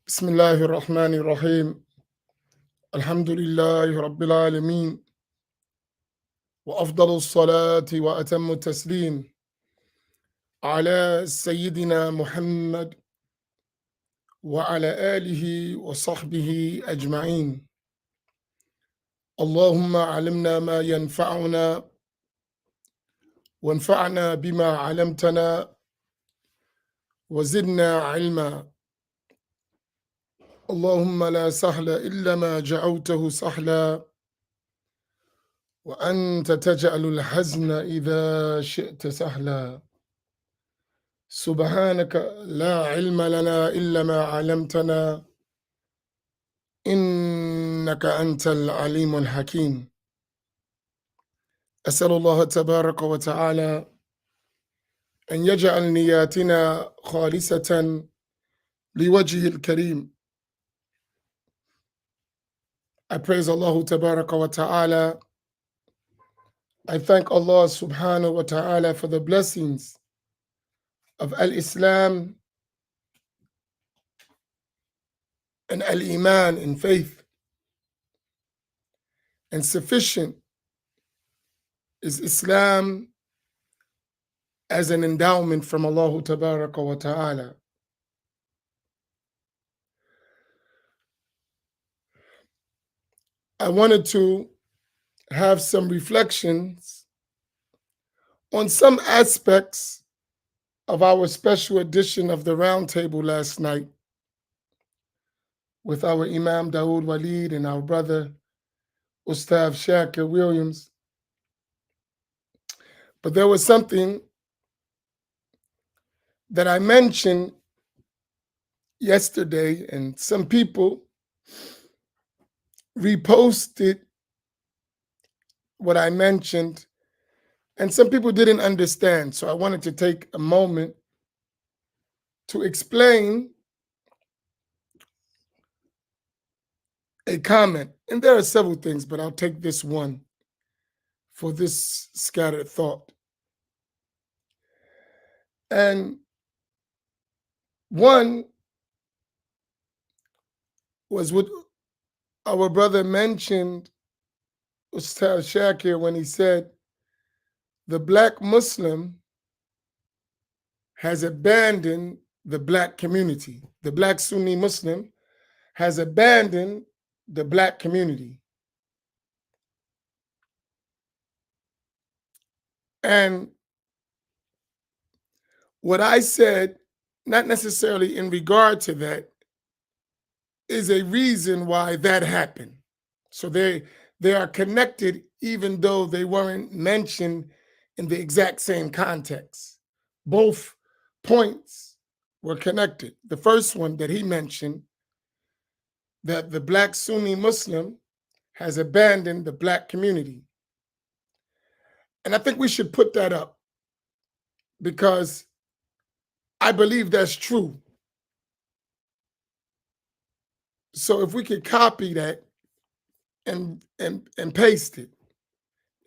بسم الله الرحمن الرحيم الحمد لله رب العالمين وأفضل الصلاة وأتم التسليم على سيدنا محمد وعلى آله وصحبه أجمعين. اللهم علمنا ما ينفعنا وانفعنا بما علمتنا وزدنا علما. اللهم لا سهل إلا ما جعلته سهلا وأنت تجعل الحزن إذا شئت سهلا. سبحانك لا علم لنا إلا ما علمتنا إنك أنت العليم الحكيم. أسأل الله تبارك وتعالى أن يجعل نياتنا خالصة لوجهه الكريم. I praise Allah Tabaraka wa Ta'ala. I thank Allah Subhanahu wa Ta'ala for the blessings of Al-Islam and Al-Iman in faith. And sufficient is Islam as an endowment from Allah Tabaraka wa Ta'ala. I wanted to have some reflections on some aspects of our special edition of the Roundtable last night with our Imam Dawood Walid and our brother Ustav Shakir Williams. But there was something that I mentioned yesterday, and some people reposted what I mentioned, and some people didn't understand. So I wanted to take a moment to explain a comment. And there are several things, but I'll take this one for this scattered thought. And one was what our brother mentioned, Ustaz Shakir, when he said the Black Muslim has abandoned the Black community. The Black Sunni Muslim has abandoned the Black community. And what I said, not necessarily in regard to that, is a reason why that happened. So they are connected even though they weren't mentioned in the exact same context. Both points were connected. The first one that he mentioned, that the Black Sunni Muslim has abandoned the Black community. And I think we should put that up because I believe that's true. So if we could copy that and paste it,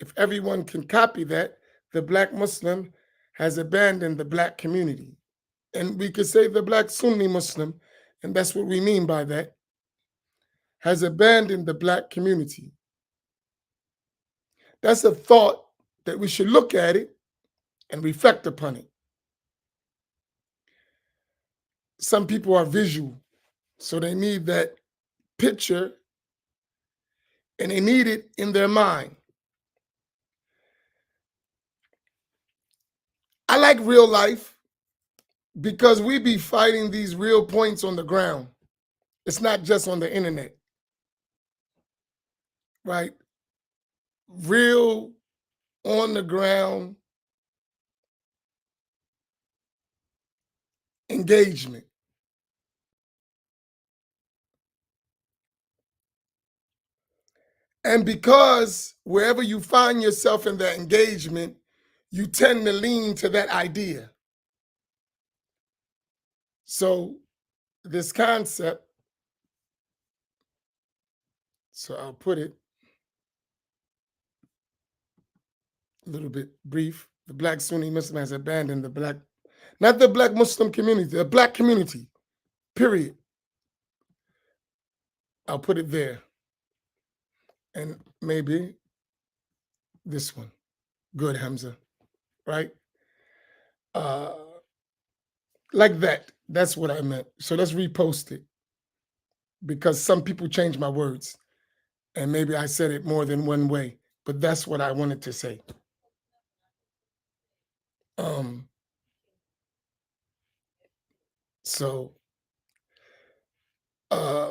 if everyone can copy that, the Black Muslim has abandoned the Black community. And we could say the Black Sunni Muslim, and that's what we mean by that, has abandoned the Black community. That's a thought that we should look at it and reflect upon it. Some people are visual, so they need that picture and they need it in their mind. I like real life because we be fighting these real points on the ground. It's not just on the internet, right? Real on the ground engagement. And because wherever you find yourself in that engagement, you tend to lean to that idea. So this concept, so I'll put it a little bit brief. The Black Sunni Muslim has abandoned the Black, not the Black Muslim community, the Black community, period. I'll put it there. And maybe this one. Good, Hamza. Right? Uh, like that. That's what I meant. So let's repost it because some people change my words. And maybe I said it more than one way, but that's what I wanted to say. Um, so uh,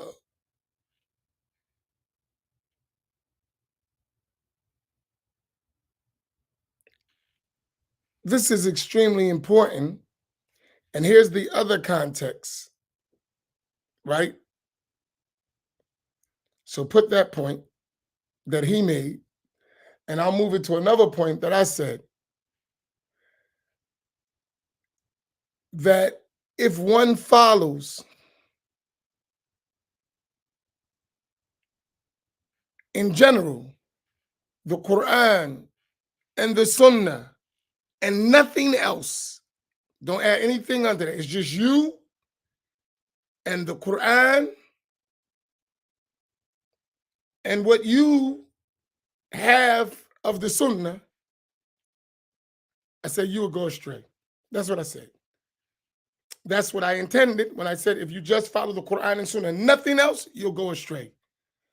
this is extremely important. And here's the other context, right? So put that point that he made, and I'll move it to another point that I said that if one follows in general the Quran and the Sunnah and nothing else, don't add anything under that. It's just you and the Quran and what you have of the Sunnah. I said you will go astray. That's what I said. That's what I intended when I said if you just follow the Quran and Sunnah, nothing else, you'll go astray.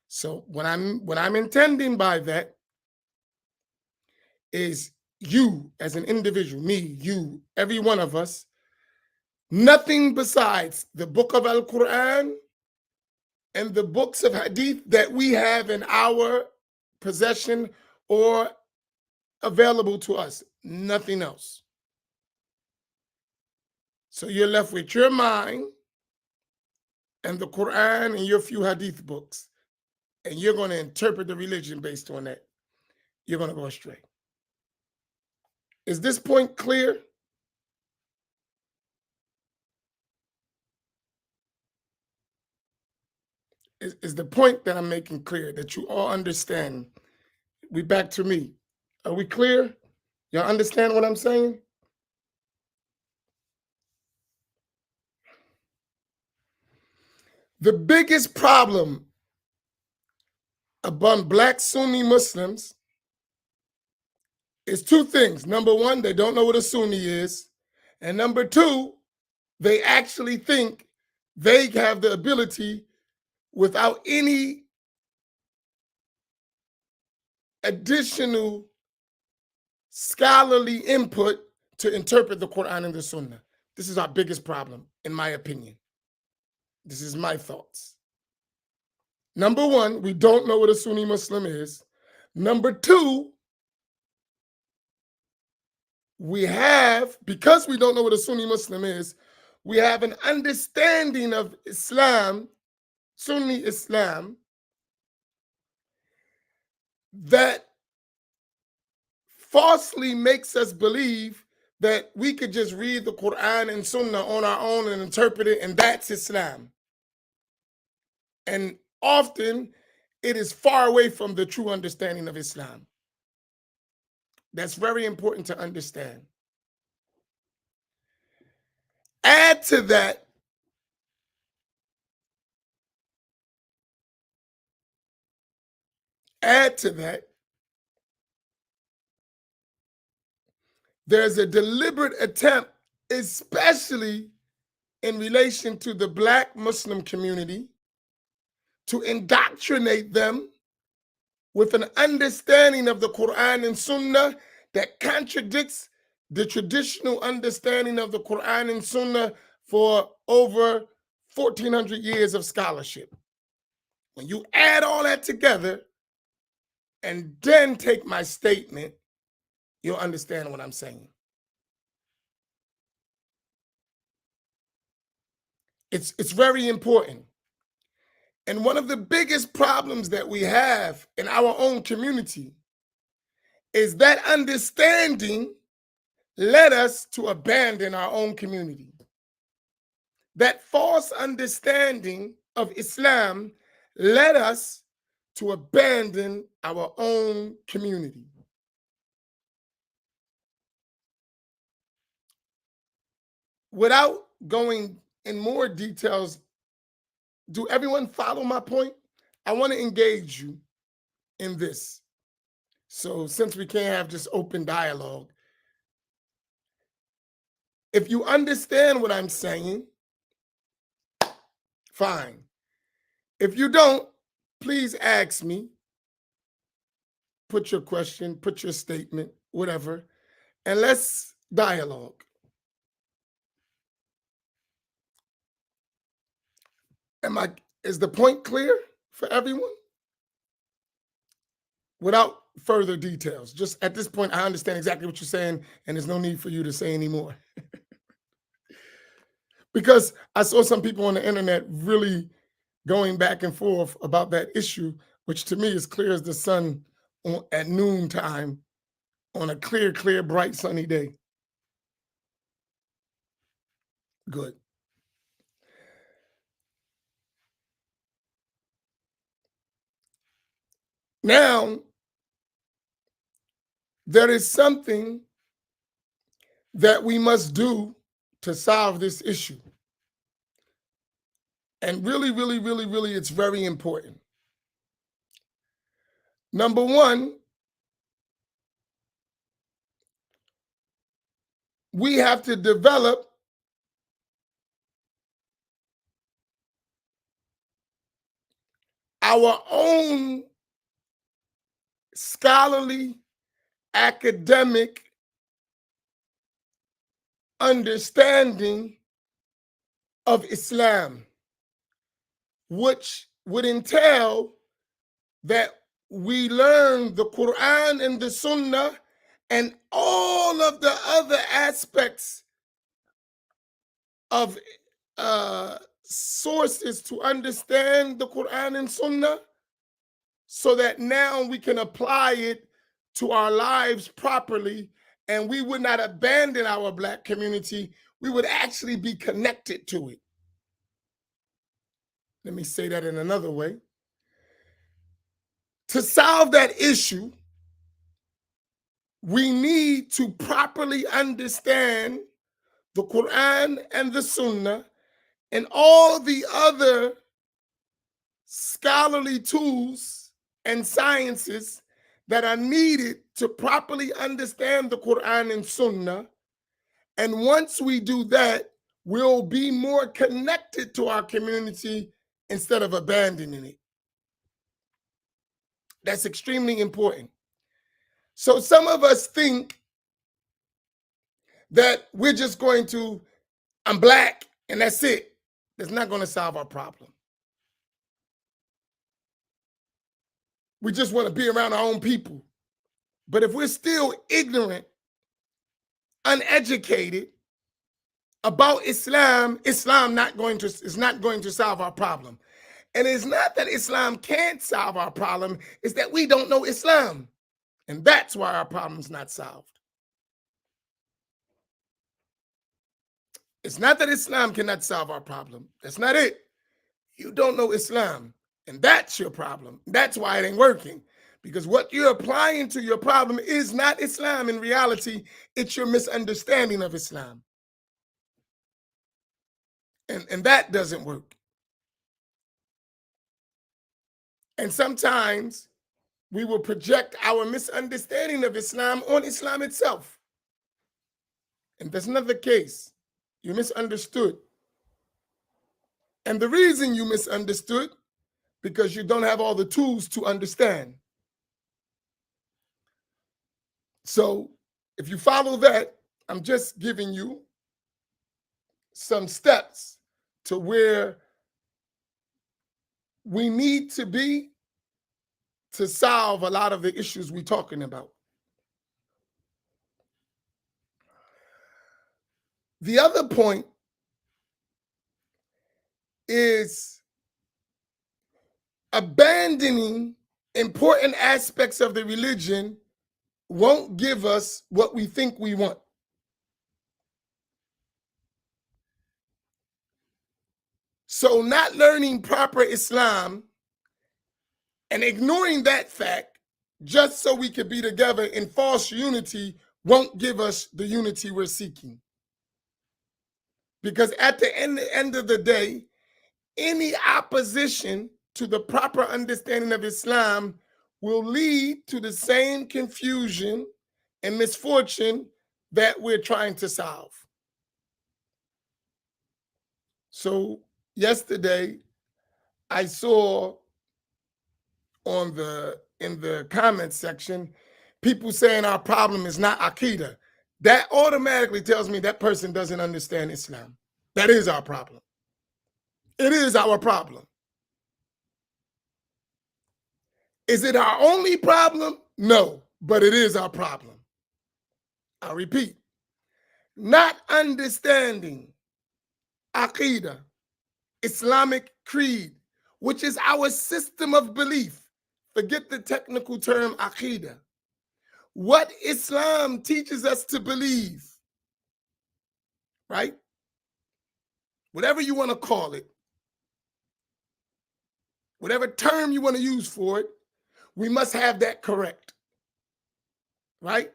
So what I'm intending by that is you as an individual, me, you, every one of us, nothing besides the book of Al-Quran and the books of Hadith that we have in our possession or available to us. Nothing else. So you're left with your mind and the Quran and your few Hadith books. And you're going to interpret the religion based on that. You're going to go astray. Is this point clear? Is the point that I'm making clear that you all understand? We back to me. Are we clear? Y'all understand what I'm saying? The biggest problem among Black Sunni Muslims is two things. Number one, they don't know what a Sunni is. And number two, they actually think they have the ability without any additional scholarly input to interpret the Quran and the Sunnah. This is our biggest problem, in my opinion. This is my thoughts. Number one, we don't know what a Sunni Muslim is. Number two, because we don't know what a Sunni Muslim is, we have an understanding of Islam, Sunni Islam, that falsely makes us believe that we could just read the Quran and Sunnah on our own and interpret it, and that's Islam. And often it is far away from the true understanding of Islam. That's very important to understand. Add to that there's a deliberate attempt, especially in relation to the Black Muslim community, to indoctrinate them with an understanding of the Quran and Sunnah that contradicts the traditional understanding of the Quran and Sunnah for over 1,400 years of scholarship. When you add all that together and then take my statement, you'll understand what I'm saying. It's very important. And one of the biggest problems that we have in our own community is that understanding led us to abandon our own community. That false understanding of Islam led us to abandon our own community. Without going in more details, do everyone follow my point? I want to engage you in this. So since we can't have just open dialogue, if you understand what I'm saying, fine. If you don't, please ask me. Put your question, put your statement, whatever, and let's dialogue. Is the point clear for everyone? Without further details, just at this point, I understand exactly what you're saying, and there's no need for you to say anymore. Because I saw some people on the internet really going back and forth about that issue, which to me is clear as the sun at noontime on a clear, bright, sunny day. Good. Now, there is something that we must do to solve this issue. And really, it's very important. Number one, we have to develop our own scholarly, academic understanding of Islam, which would entail that we learn the Quran and the Sunnah and all of the other aspects of sources to understand the Quran and Sunnah, so that now we can apply it to our lives properly, and we would not abandon our Black community. We would actually be connected to it. Let me say that in another way. To solve that issue, we need to properly understand the Quran and the Sunnah and all the other scholarly tools and sciences that are needed to properly understand the Quran and Sunnah. And once we do that, we'll be more connected to our community instead of abandoning it. That's extremely important. So some of us think that we're just going to, I'm Black and that's it. That's not going to solve our problem. We just want to be around our own people. But if we're still ignorant, uneducated about Islam, Islam is not going to solve our problem. And it's not that Islam can't solve our problem, it's that we don't know Islam. And that's why our problem's not solved. It's not that Islam cannot solve our problem. That's not it. You don't know Islam, and that's your problem. That's why it ain't working. Because what you're applying to your problem is not Islam in reality, it's your misunderstanding of Islam. And that doesn't work. And sometimes we will project our misunderstanding of Islam on Islam itself. And that's not the case. You misunderstood. And the reason you misunderstood, because you don't have all the tools to understand. So if you follow that, I'm just giving you some steps to where we need to be to solve a lot of the issues we're talking about. The other point is abandoning important aspects of the religion won't give us what we think we want. So not learning proper Islam and ignoring that fact just so we could be together in false unity won't give us the unity we're seeking. Because at the end of the day, any opposition to the proper understanding of Islam will lead to the same confusion and misfortune that we're trying to solve. So yesterday, I saw in the comment section, people saying our problem is not Aqidah. That automatically tells me that person doesn't understand Islam. That is our problem. It is our problem. Is it our only problem? No, but it is our problem. I'll repeat. Not understanding Aqidah, Islamic creed, which is our system of belief. Forget the technical term Aqidah. What Islam teaches us to believe, right? Whatever you want to call it, whatever term you want to use for it, we must have that correct, right?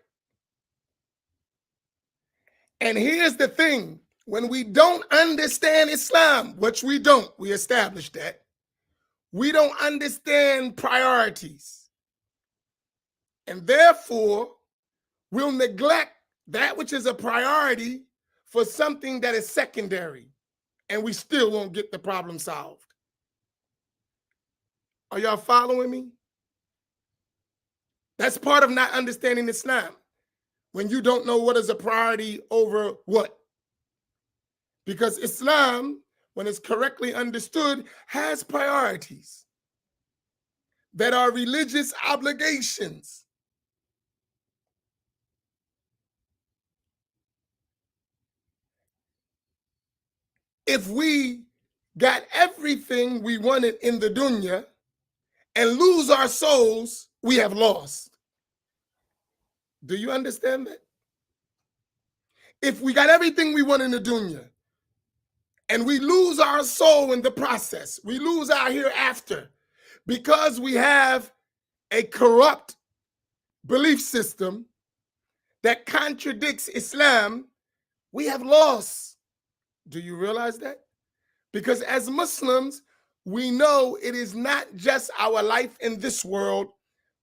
And here's the thing. When we don't understand Islam, which we don't, we established that, we don't understand priorities. And therefore, we'll neglect that which is a priority for something that is secondary, and we still won't get the problem solved. Are y'all following me? That's part of not understanding Islam. When you don't know what is a priority over what. Because Islam, when it's correctly understood, has priorities that are religious obligations. If we got everything we wanted in the dunya and lose our souls, we have lost. Do you understand that? If we got everything we want in the dunya and we lose our soul in the process, we lose our hereafter because we have a corrupt belief system that contradicts Islam, we have lost. Do you realize that? Because as Muslims, we know it is not just our life in this world,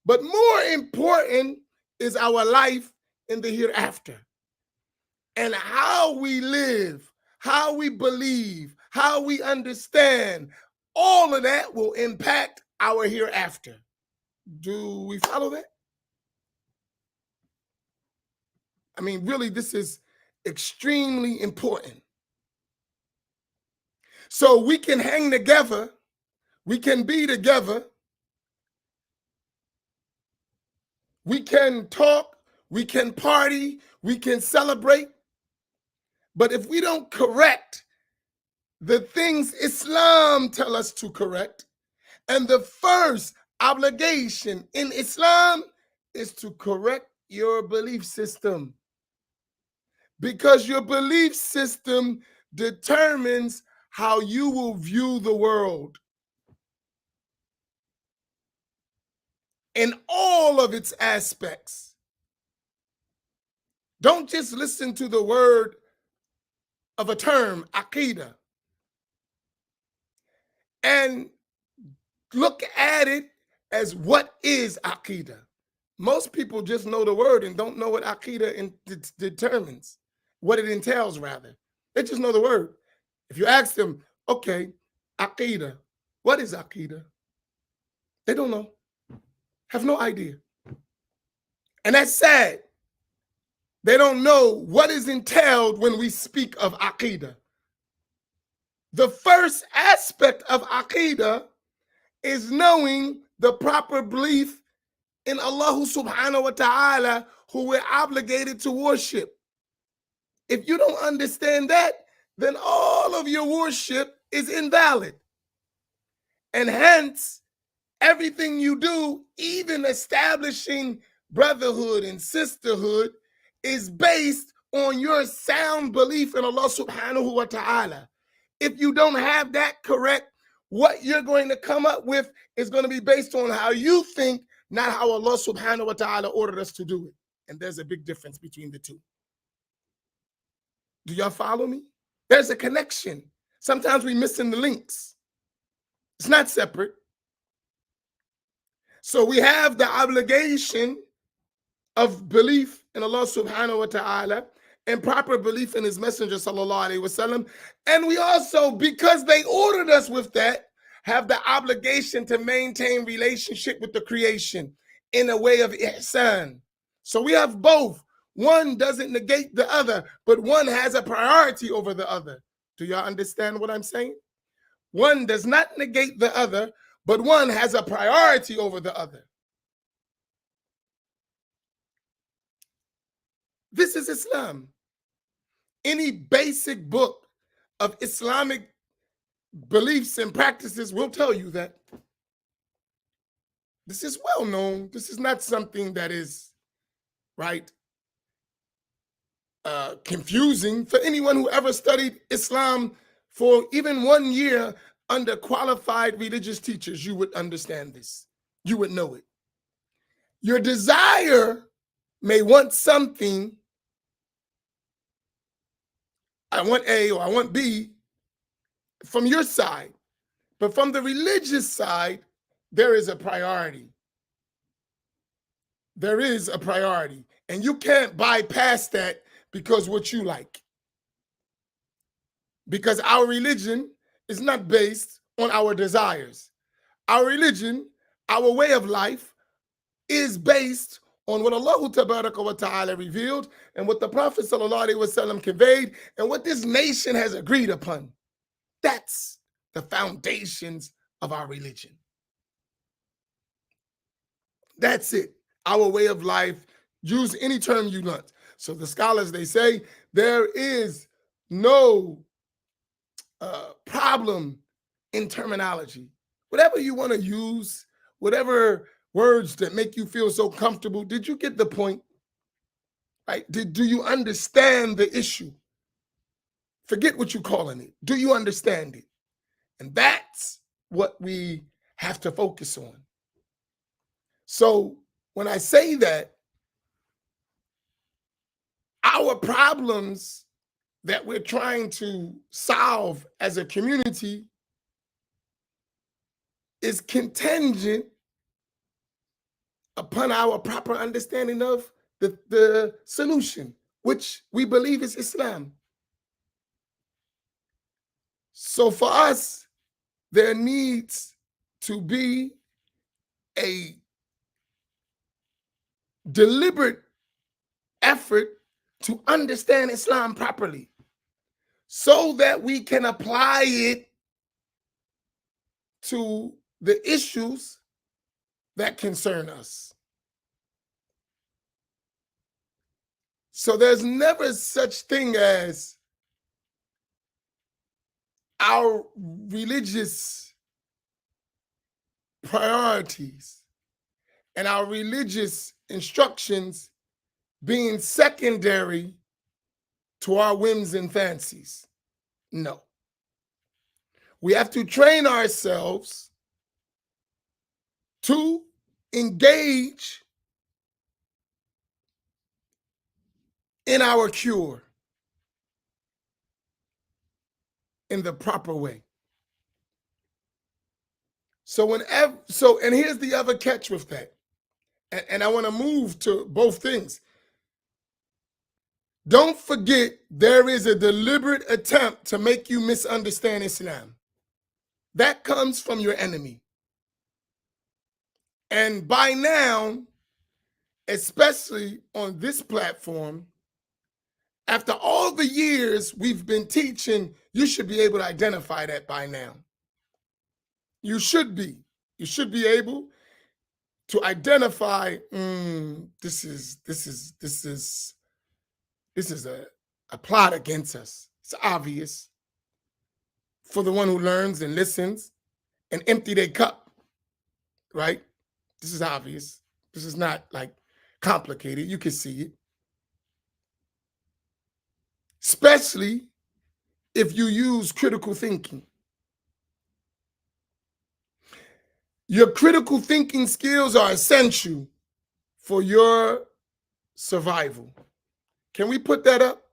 but more important is our life in the hereafter. And how we live, how we believe, how we understand, all of that will impact our hereafter. Do we follow that? I mean, really, this is extremely important. So we can hang together, we can be together, we can talk, we can party, we can celebrate. But if we don't correct the things Islam tell us to correct, and the first obligation in Islam is to correct your belief system. Because your belief system determines how you will view the world in all of its aspects. Don't just listen to the word of a term, Aqidah, and look at it as what is Aqidah. Most people just know the word and don't know what Aqidah determines, what it entails, rather. They just know the word. If you ask them, okay, Aqidah, what is Aqidah? They don't know, have no idea. And that's sad. They don't know what is entailed when we speak of Aqidah. The first aspect of Aqidah is knowing the proper belief in Allah subhanahu wa ta'ala, who we're obligated to worship. If you don't understand that, then all of your worship is invalid. And hence, everything you do, even establishing brotherhood and sisterhood, is based on your sound belief in Allah subhanahu wa ta'ala. If you don't have that correct, what you're going to come up with is going to be based on how you think, not how Allah subhanahu wa ta'ala ordered us to do it. And there's a big difference between the two. Do y'all follow me? There's a connection. Sometimes we're missing the links. It's not separate. So we have the obligation of belief in Allah subhanahu wa ta'ala and proper belief in his messenger sallallahu alaihi wasallam. And we also, because they ordered us with that, have the obligation to maintain relationship with the creation in a way of ihsan. So we have both. One doesn't negate the other, but one has a priority over the other. Do y'all understand what I'm saying? One does not negate the other, but one has a priority over the other. This is Islam. Any basic book of Islamic beliefs and practices will tell you that. This is well known. This is not something that is, right, confusing for anyone who ever studied Islam for even 1 year under qualified religious teachers. You would understand this. You would know it. Your desire may want something. I want A or I want B from your side. But from the religious side, there is a priority. There is a priority. And you can't bypass that because what you like. Because our religion is not based on our desires. Our religion, our way of life, is based on what Allah Tabaraka wa Ta'ala revealed and what the Prophet Sallallahu Alaihi Wasallam conveyed and what this nation has agreed upon. That's the foundations of our religion. That's it. Our way of life. Use any term you want. So the scholars, they say there is no problem in terminology. Whatever you want to use, whatever words that make you feel so comfortable. Did you get the point? Right? Do you understand the issue? Forget what you're calling it. Do you understand it? And that's what we have to focus on. So when I say that, our problems that we're trying to solve as a community is contingent upon our proper understanding of the solution, which we believe is Islam. So for us, there needs to be a deliberate effort to understand Islam properly so that we can apply it to the issues that concern us. So there's never such thing as our religious priorities and our religious instructions being secondary to our whims and fancies. No. We have to train ourselves to engage in our cure in the proper way. And here's the other catch with that. And I want to move to both things. Don't forget, there is a deliberate attempt to make you misunderstand Islam. That comes from your enemy. And by now, especially on this platform, after all the years we've been teaching, you should be able to identify that by now. You should be. You should be able to identify, this is a plot against us. It's obvious for the one who learns and listens and empty their cup, right? This is obvious. This is not like complicated. You can see it. Especially if you use critical thinking. Your critical thinking skills are essential for your survival. Can we put that up?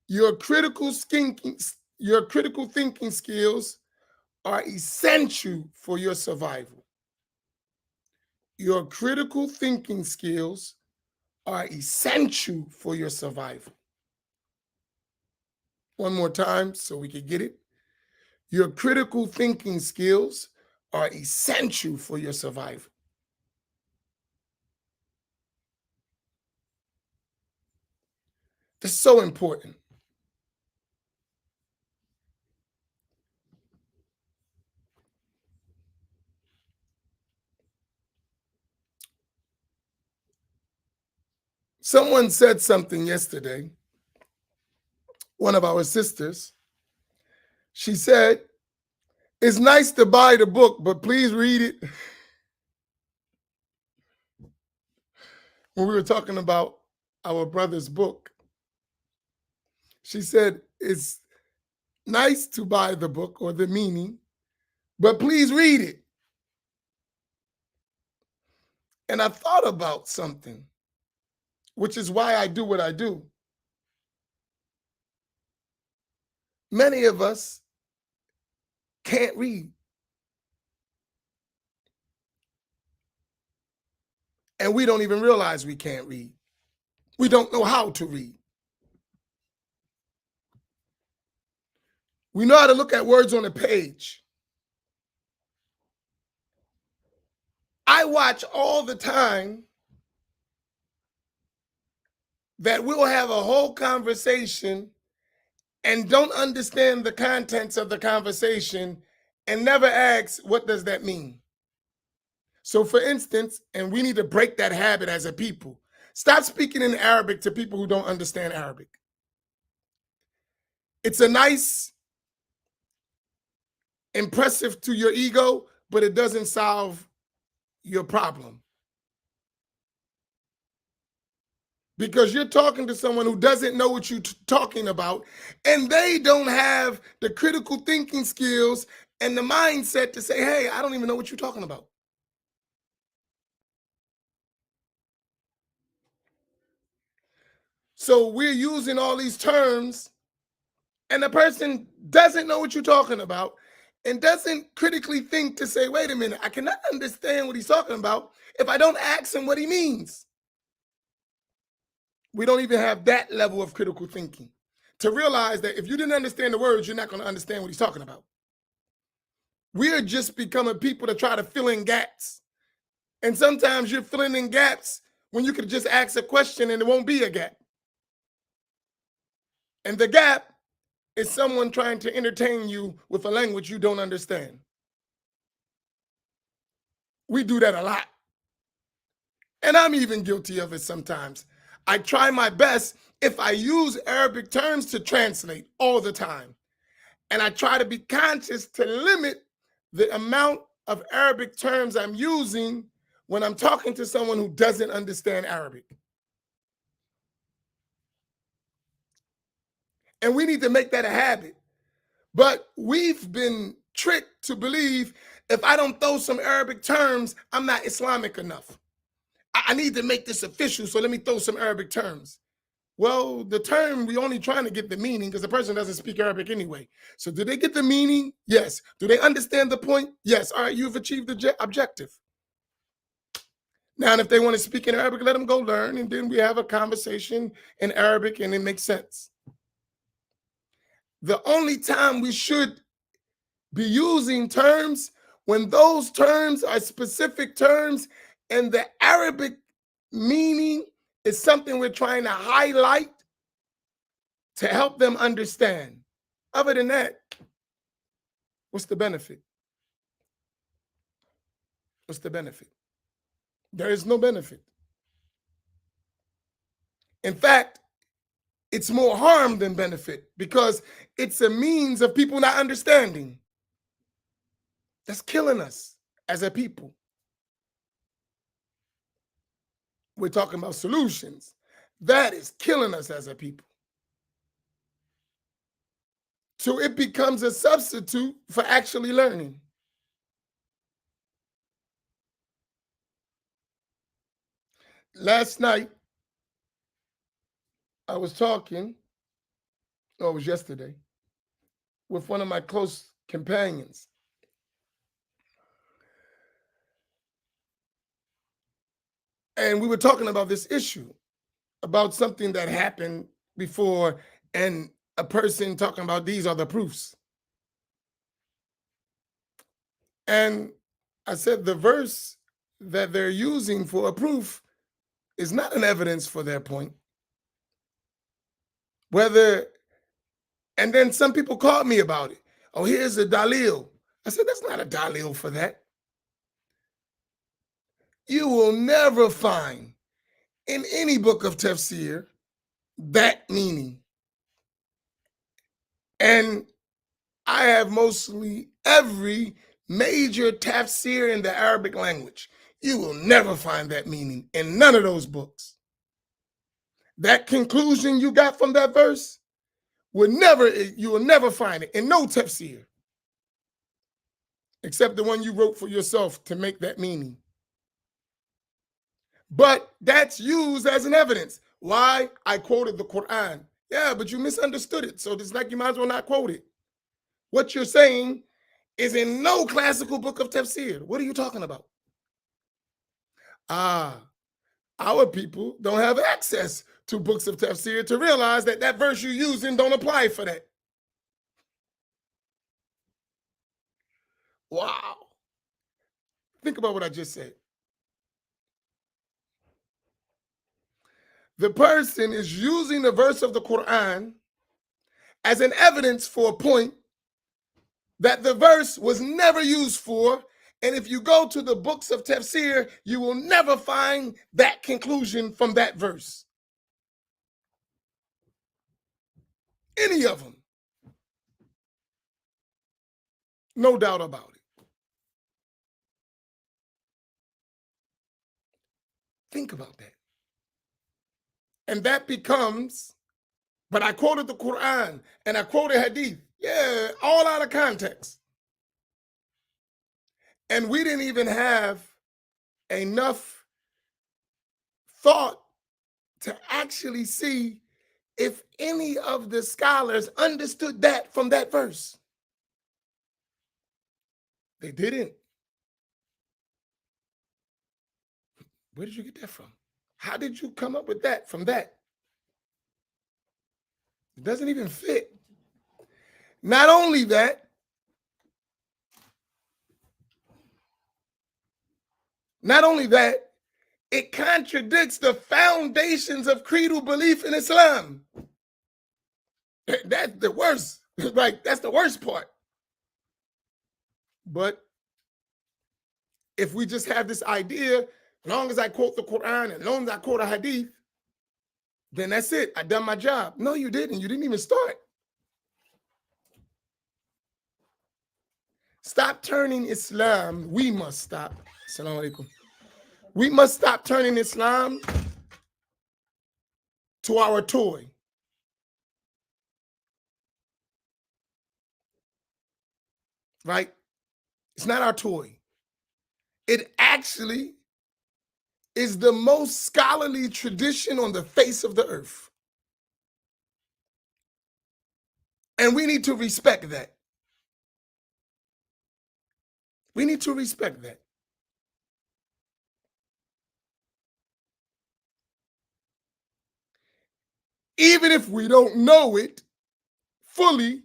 Your critical thinking skills are essential for your survival. Your critical thinking skills are essential for your survival. One more time so we can get it. Your critical thinking skills are essential for your survival. That's so important. Someone said something yesterday, one of our sisters. She said, "It's nice to buy the book, but please read it." When we were talking about our brother's book, she said, "It's nice to buy the book or the meaning, but please read it." And I thought about something, which is why I do what I do. Many of us can't read, and we don't even realize we can't read. We don't know how to read. We know how to look at words on a page. I watch all the time that we'll have a whole conversation and don't understand the contents of the conversation and never ask, what does that mean? So, for instance, and we need to break that habit as a people, stop speaking in Arabic to people who don't understand Arabic. It's a nice, impressive to your ego, but it doesn't solve your problem. Because you're talking to someone who doesn't know what you're talking about, and they don't have the critical thinking skills and the mindset to say, hey, I don't even know what you're talking about. So we're using all these terms, and the person doesn't know what you're talking about and doesn't critically think to say, wait a minute, I cannot understand what he's talking about if I don't ask him what he means. We don't even have that level of critical thinking to realize that if you didn't understand the words, you're not going to understand what he's talking about. We're just becoming people that try to fill in gaps. And sometimes you're filling in gaps when you could just ask a question and it won't be a gap. And the gap is someone trying to entertain you with a language you don't understand. We do that a lot. And I'm even guilty of it sometimes. I try my best if I use Arabic terms to translate all the time. And I try to be conscious to limit the amount of Arabic terms I'm using when I'm talking to someone who doesn't understand Arabic. And we need to make that a habit. But we've been tricked to believe if I don't throw some Arabic terms, I'm not Islamic enough. I need to make this official, so let me throw some Arabic terms. Well, the term, we're only trying to get the meaning because the person doesn't speak Arabic anyway. So do they get the meaning? Yes. Do they understand the point? Yes. All right, you've achieved the objective. Now, if they want to speak in Arabic, let them go learn, and then we have a conversation in Arabic, and it makes sense. The only time we should be using terms when those terms are specific terms and the Arabic meaning is something we're trying to highlight to help them understand. Other than that, what's the benefit? What's the benefit? There is no benefit. In fact, it's more harm than benefit because it's a means of people not understanding. That's killing us as a people. We're talking about solutions. That is killing us as a people. So it becomes a substitute for actually learning. Last night, I was talking, or it was yesterday, with one of my close companions. And we were talking about this issue, about something that happened before, and a person talking about these are the proofs. And I said the verse that they're using for a proof is not an evidence for their point. And then some people called me about it. Oh, here's a dalil. I said, that's not a dalil for that. You will never find in any book of tafsir that meaning. And I have mostly every major tafsir in the Arabic language. You will never find that meaning in none of those books. That conclusion you got from that verse you will never find it in no tafsir, except the one you wrote for yourself to make that meaning. But that's used as an evidence. Why? I quoted the Quran. Yeah, but you misunderstood it. So it's like you might as well not quote it. What you're saying is in no classical book of tafsir. What are you talking about? Our people don't have access to books of tafsir to realize that that verse you're using don't apply for that. Wow. Think about what I just said. The person is using the verse of the Quran as an evidence for a point that the verse was never used for. And if you go to the books of tafsir, you will never find that conclusion from that verse. Any of them. No doubt about it. Think about that. And that becomes, but I quoted the Quran and I quoted hadith. Yeah, all out of context. And we didn't even have enough thought to actually see if any of the scholars understood that from that verse. They didn't. Where did you get that from? How did you come up with that from that? It doesn't even fit. Not only that, it contradicts the foundations of creedal belief in Islam. That's the worst. Like, that's the worst part. But if we just have this idea, as long as I quote the Quran and as long as I quote a hadith, then that's it. I done my job. No, you didn't. You didn't even start. Stop turning Islam. We must stop. Assalamu alaikum. We must stop turning Islam to our toy. Right? It's not our toy. It actually is the most scholarly tradition on the face of the earth. And we need to respect that. We need to respect that. Even if we don't know it fully,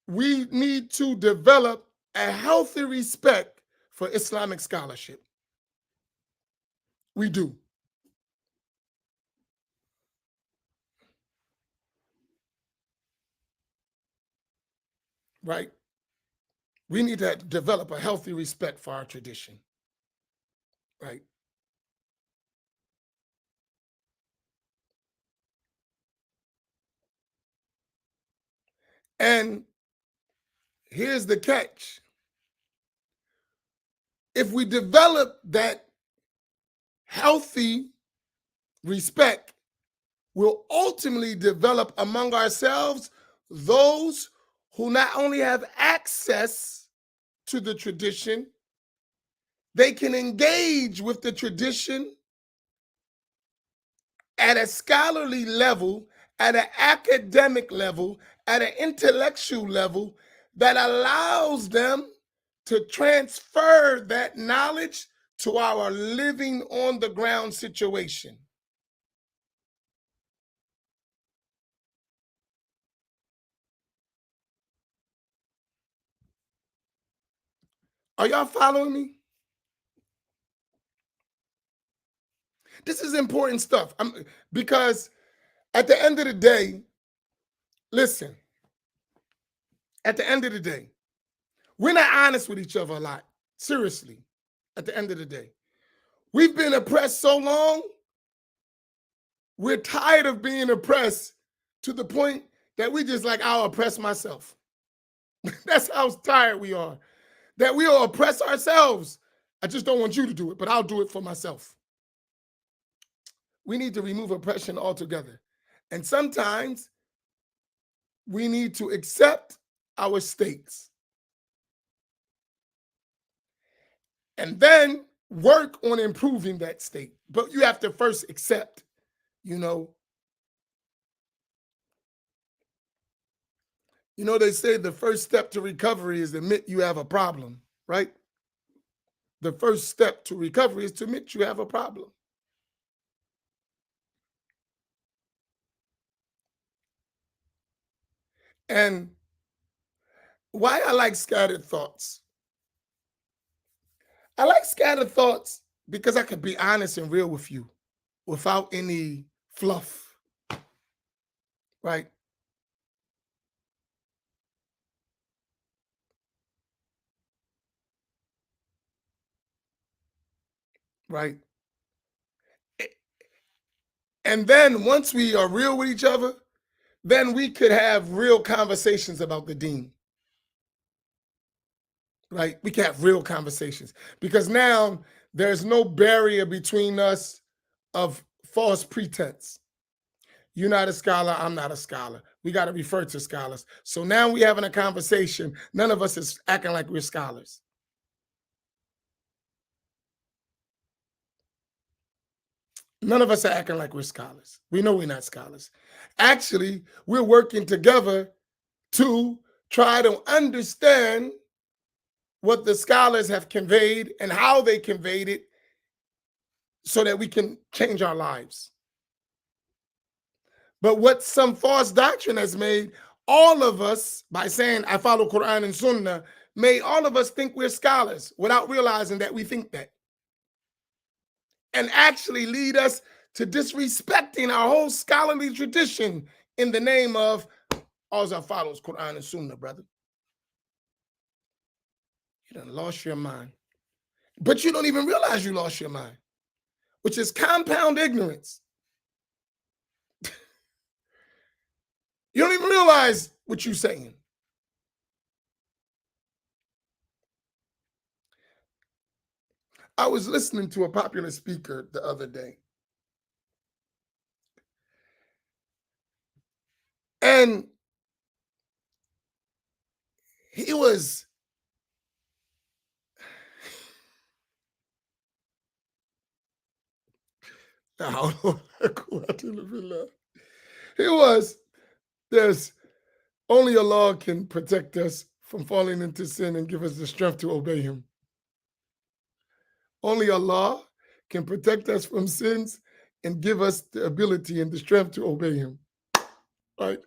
we need to develop a healthy respect for Islamic scholarship. We do. Right? We need to develop a healthy respect for our tradition. Right? And here's the catch. If we develop that healthy respect, we'll ultimately develop among ourselves those who not only have access to the tradition, they can engage with the tradition at a scholarly level, at an academic level, at an intellectual level that allows them to transfer that knowledge to our living on the ground situation. Are y'all following me? This is important stuff. Because at the end of the day, listen, at the end of the day, we're not honest with each other a lot. Seriously, at the end of the day. We've been oppressed so long, we're tired of being oppressed to the point that we just like, I'll oppress myself. That's how tired we are. That we will oppress ourselves. I just don't want you to do it, but I'll do it for myself. We need to remove oppression altogether. And sometimes we need to accept our stakes and then work on improving that state. But you have to first accept, you know, they say the first step to recovery is to admit you have a problem, right? The first step to recovery is to admit you have a problem. And why I like scattered thoughts? I like scattered thoughts because I can be honest and real with you without any fluff, right? Right. And then once we are real with each other, then we could have real conversations about the deen. Right? We can have real conversations because now there's no barrier between us of false pretense. You're not a scholar, I'm not a scholar. We got to refer to scholars. So now we having a conversation. None of us is acting like we're scholars. None of us are acting like we're scholars. We know we're not scholars. Actually, we're working together to try to understand what the scholars have conveyed and how they conveyed it so that we can change our lives. But what some false doctrine has made all of us, by saying I follow Quran and Sunnah, made all of us think we're scholars without realizing that we think that. And actually lead us to disrespecting our whole scholarly tradition in the name of all that follows Quran and Sunnah, brother. You done lost your mind. But you don't even realize you lost your mind, which is compound ignorance. You don't even realize what you're saying. I was listening to a popular speaker the other day. And he was there's only Allah can protect us from falling into sin and give us the strength to obey him. Only Allah can protect us from sins and give us the ability and the strength to obey him. Right?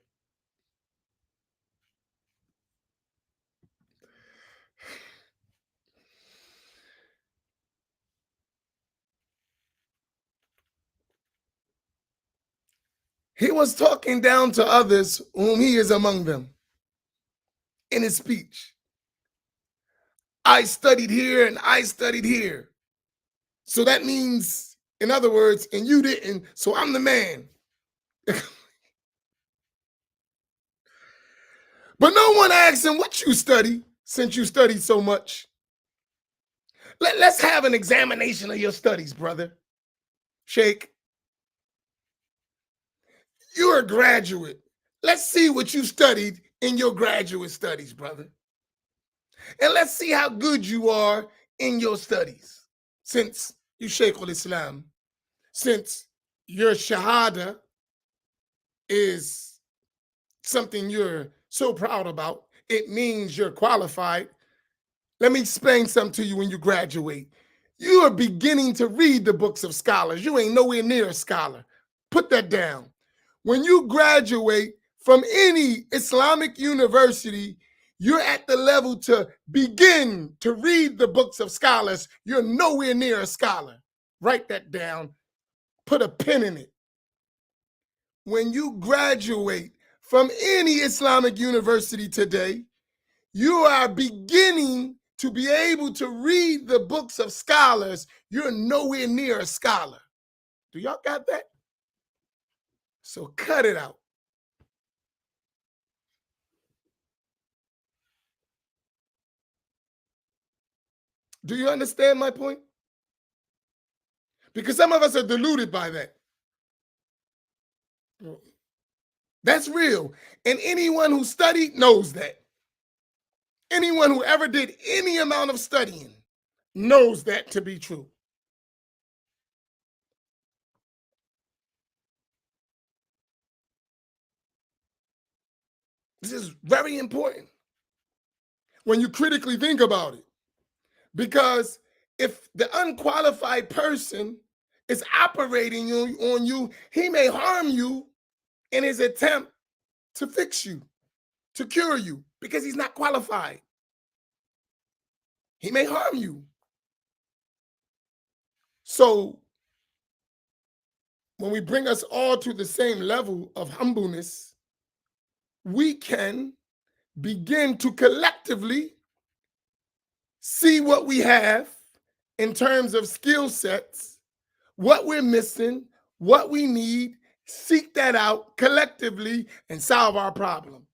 He was talking down to others whom he is among them in his speech. I studied here and I studied here. So that means, in other words, and you didn't, so I'm the man. But no one asked him what you study since you studied so much. Let's have an examination of your studies, brother. Sheikh, you're a graduate. Let's see what you studied in your graduate studies, brother. And let's see how good you are in your studies. Since you Sheikh al-Islam, since your Shahada is something you're so proud about, it means you're qualified. Let me explain something to you when you graduate. You are beginning to read the books of scholars. You ain't nowhere near a scholar. Put that down. When you graduate from any Islamic university, you're at the level to begin to read the books of scholars. You're nowhere near a scholar. Write that down. Put a pin in it. When you graduate from any Islamic university today, you are beginning to be able to read the books of scholars. You're nowhere near a scholar. Do y'all got that? So cut it out. Do you understand my point? Because some of us are deluded by that. That's real. And anyone who studied knows that. Anyone who ever did any amount of studying knows that to be true. This is very important when you critically think about it. Because if the unqualified person is operating on you, he may harm you in his attempt to fix you, to cure you, because he's not qualified. He may harm you. So when we bring us all to the same level of humbleness, we can begin to collectively see what we have in terms of skill sets, what we're missing, what we need, seek that out collectively and solve our problem.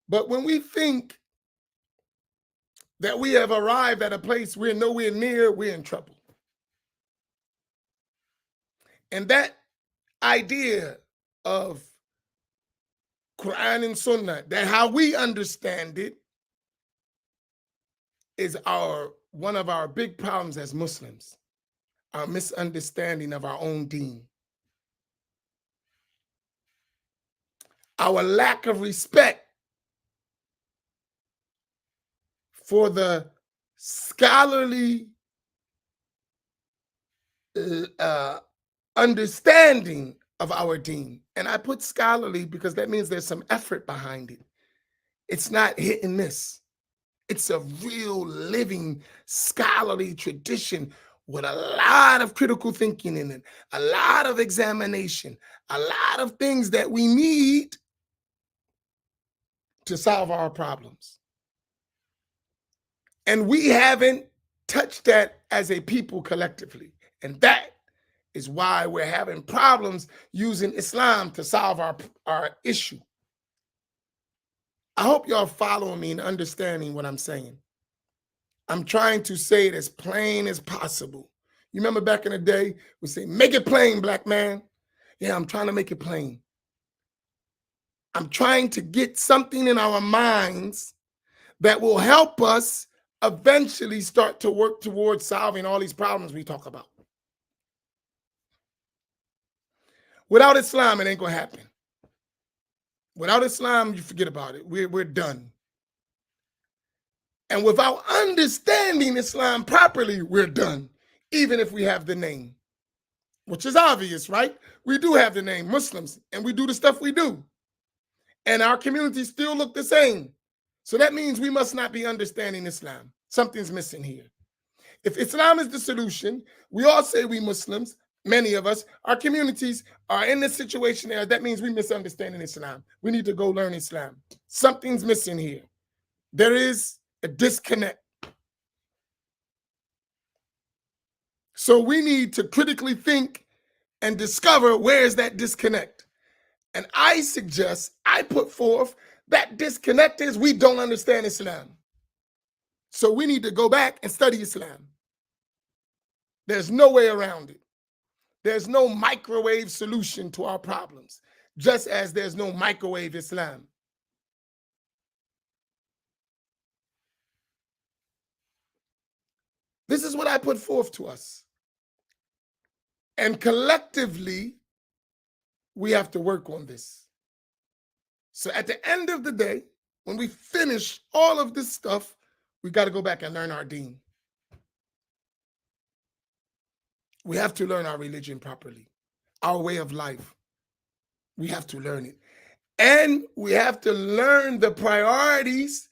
But when we think that we have arrived at a place we're nowhere near, we're in trouble. And that idea of Quran and Sunnah, that how we understand it, is one of our big problems as Muslims, our misunderstanding of our own deen, our lack of respect for the scholarly understanding of our deen. And I put scholarly because that means there's some effort behind it. It's not hit and miss. It's a real living scholarly tradition with a lot of critical thinking in it, a lot of examination, a lot of things that we need to solve our problems. And we haven't touched that as a people collectively. And that is why we're having problems using Islam to solve our issue. I hope y'all following me and understanding what I'm saying. I'm trying to say it as plain as possible. You remember back in the day, we say, make it plain, black man. Yeah, I'm trying to make it plain. I'm trying to get something in our minds that will help us eventually start to work towards solving all these problems we talk about. Without Islam, it ain't gonna happen. Without Islam, you forget about it. We're done. And without understanding Islam properly, we're done, even if we have the name, which is obvious, right? We do have the name Muslims, and we do the stuff we do. And our communities still look the same. So that means we must not be understanding Islam. Something's missing here. If Islam is the solution, we all say we Muslims, many of us, our communities are in this situation there. That means we misunderstanding Islam. We need to go learn Islam. Something's missing here. There is a disconnect. So we need to critically think and discover where is that disconnect. And I suggest, I put forth that disconnect is we don't understand Islam. So we need to go back and study Islam. There's no way around it. There's no microwave solution to our problems, just as there's no microwave Islam. This is what I put forth to us. And collectively, we have to work on this. So at the end of the day, when we finish all of this stuff, we got to go back and learn our deen. We have to learn our religion properly, our way of life. We have to learn it. And we have to learn the priorities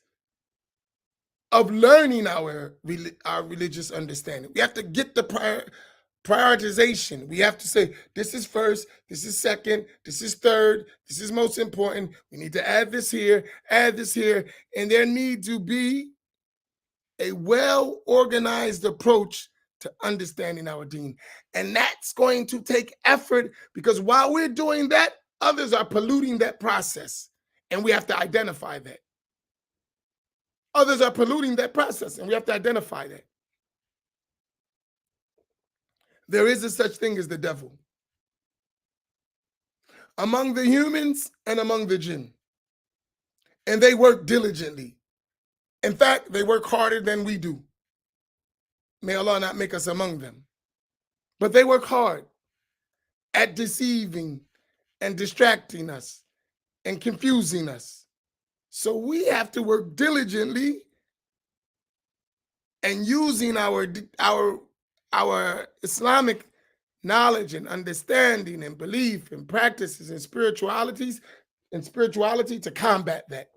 of learning our religious understanding. We have to get the prioritization. We have to say, this is first, this is second, this is third, this is most important. We need to add this here, and there need to be a well-organized approach to understanding our deen. And that's going to take effort, because while we're doing that, others are polluting that process, and we have to identify that. Others are polluting that process, and we have to identify that. There is a such thing as the devil among the humans and among the jinn, and they work diligently. In fact, they work harder than we do. May Allah not make us among them. But they work hard at deceiving and distracting us and confusing us. So we have to work diligently and using our Islamic knowledge and understanding and belief and practices and spirituality to combat that.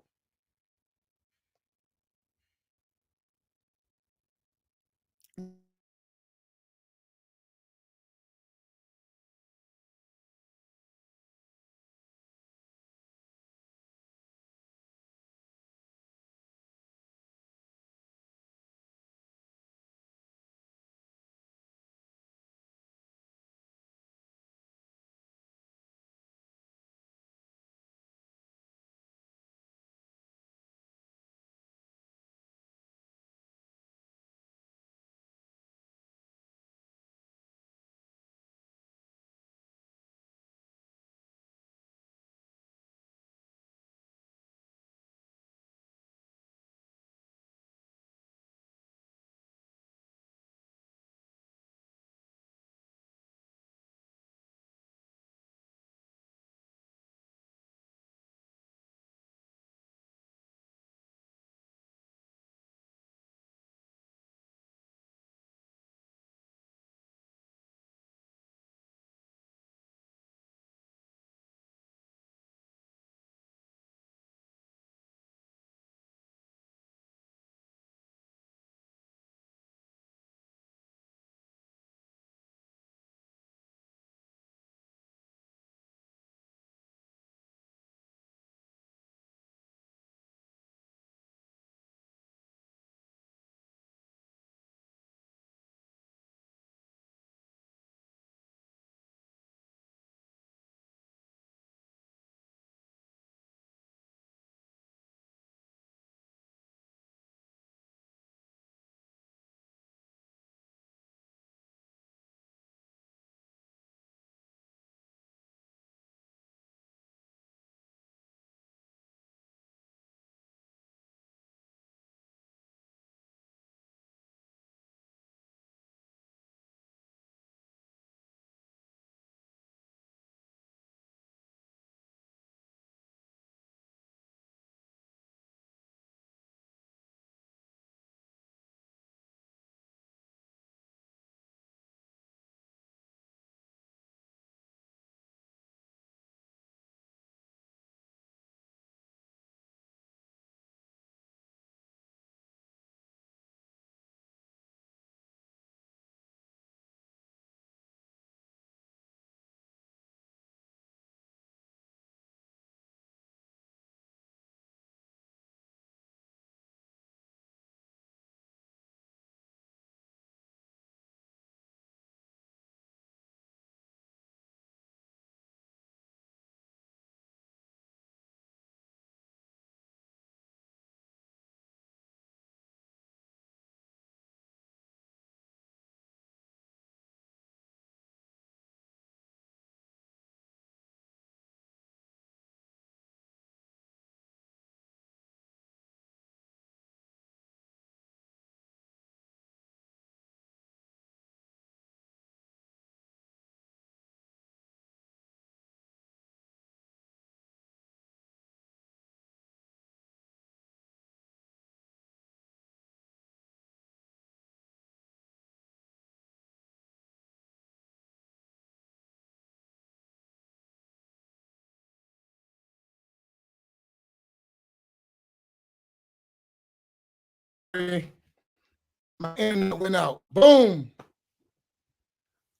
My internet went out. Boom.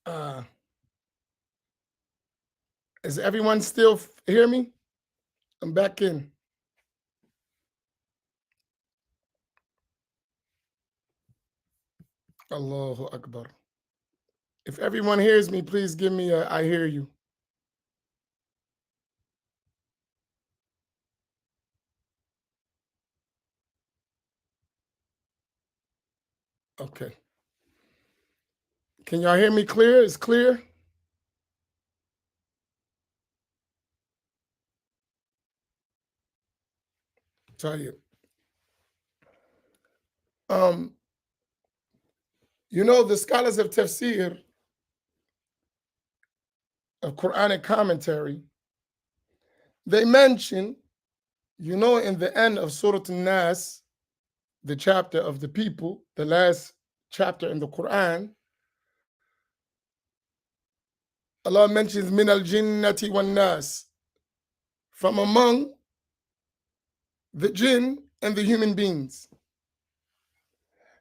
Uh, is everyone still hear me? I'm back in. Allahu Akbar. If everyone hears me, please give me a I hear you. Okay. Can y'all hear me clear? It's clear? Tell you. You know, the scholars of tafsir, of Quranic commentary, they mention, you know, in the end of Surah An-Nas, the chapter of the people, the last chapter in the Quran, Allah mentions min al-jinnati wan-nas, from among the jinn and the human beings.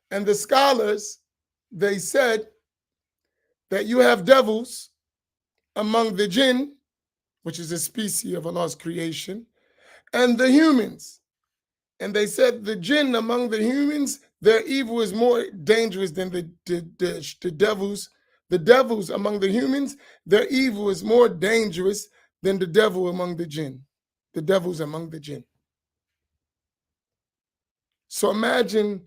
And the scholars, they said that you have devils among the jinn, which is a species of Allah's creation, and the humans. And they said the jinn among the humans, their evil is more dangerous than the devils. The devils among the humans, their evil is more dangerous than the devil among the jinn. The devils among the jinn. So imagine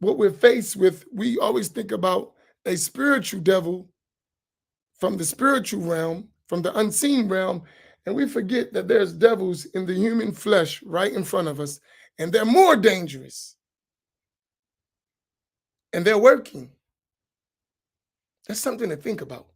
what we're faced with. We always think about a spiritual devil from the spiritual realm, from the unseen realm, and we forget that there's devils in the human flesh right in front of us, and they're more dangerous. And they're working. That's something to think about.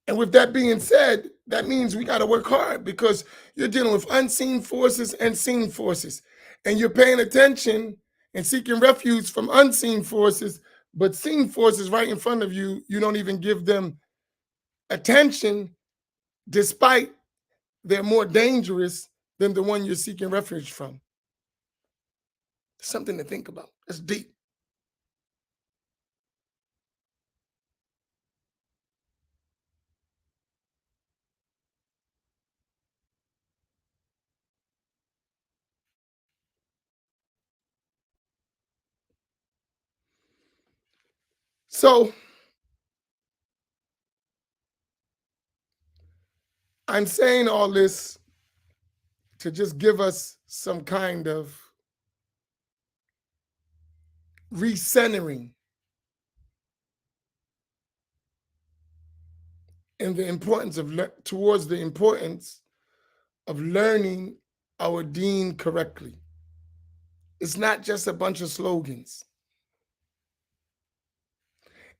And with that being said, that means we got to work hard because you're dealing with unseen forces and seen forces. And you're paying attention and seeking refuge from unseen forces, but seen forces right in front of you, you don't even give them attention, despite they're more dangerous than the one you're seeking refuge from. Something to think about. It's deep. So I'm saying all this to just give us some kind of recentering and the importance of towards the importance of learning our deen correctly. It's not just a bunch of slogans.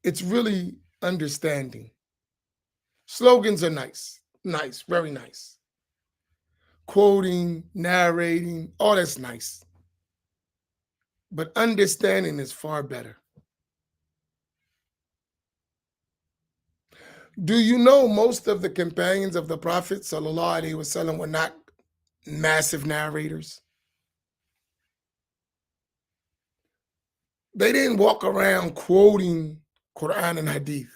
It's really understanding. Slogans are nice, very nice. Quoting, narrating, all that's nice. But understanding is far better. Do you know most of the companions of the Prophet sallallahu alaihi wasallam were not massive narrators? They didn't walk around quoting Quran and Hadith.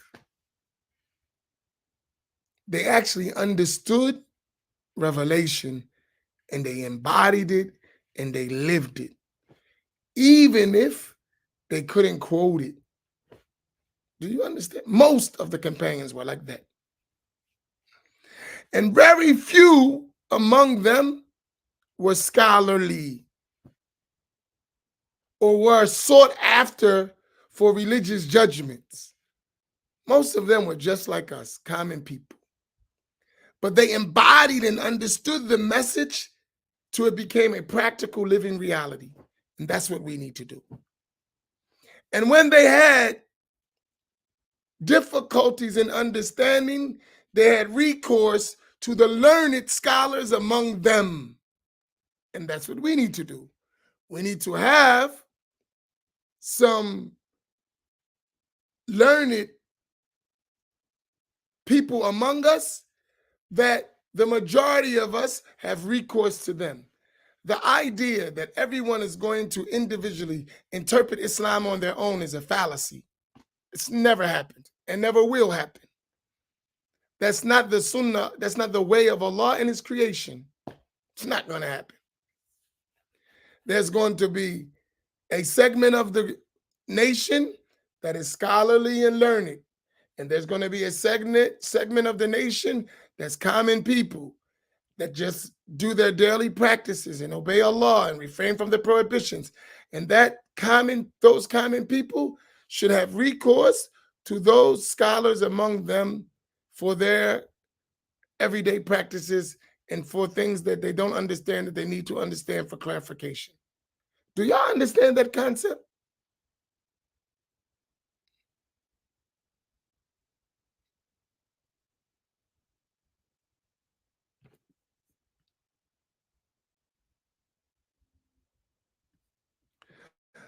They actually understood revelation and they embodied it and they lived it, even if they couldn't quote it. Do you understand? Most of the companions were like that. And very few among them were scholarly or were sought after for religious judgments. Most of them were just like us, common people. But they embodied and understood the message till it became a practical living reality. And that's what we need to do. And when they had difficulties in understanding, they had recourse to the learned scholars among them. And that's what we need to do. We need to have some learned people among us that the majority of us have recourse to them. The idea that everyone is going to individually interpret Islam on their own is a fallacy. It's never happened and never will happen. That's not the sunnah, that's not the way of Allah and His creation. It's not going to happen. There's going to be a segment of the nation that is scholarly and learned. And there's going to be a segment of the nation that's common people that just do their daily practices and obey Allah and refrain from the prohibitions. And those common people should have recourse to those scholars among them for their everyday practices and for things that they don't understand that they need to understand for clarification. Do y'all understand that concept?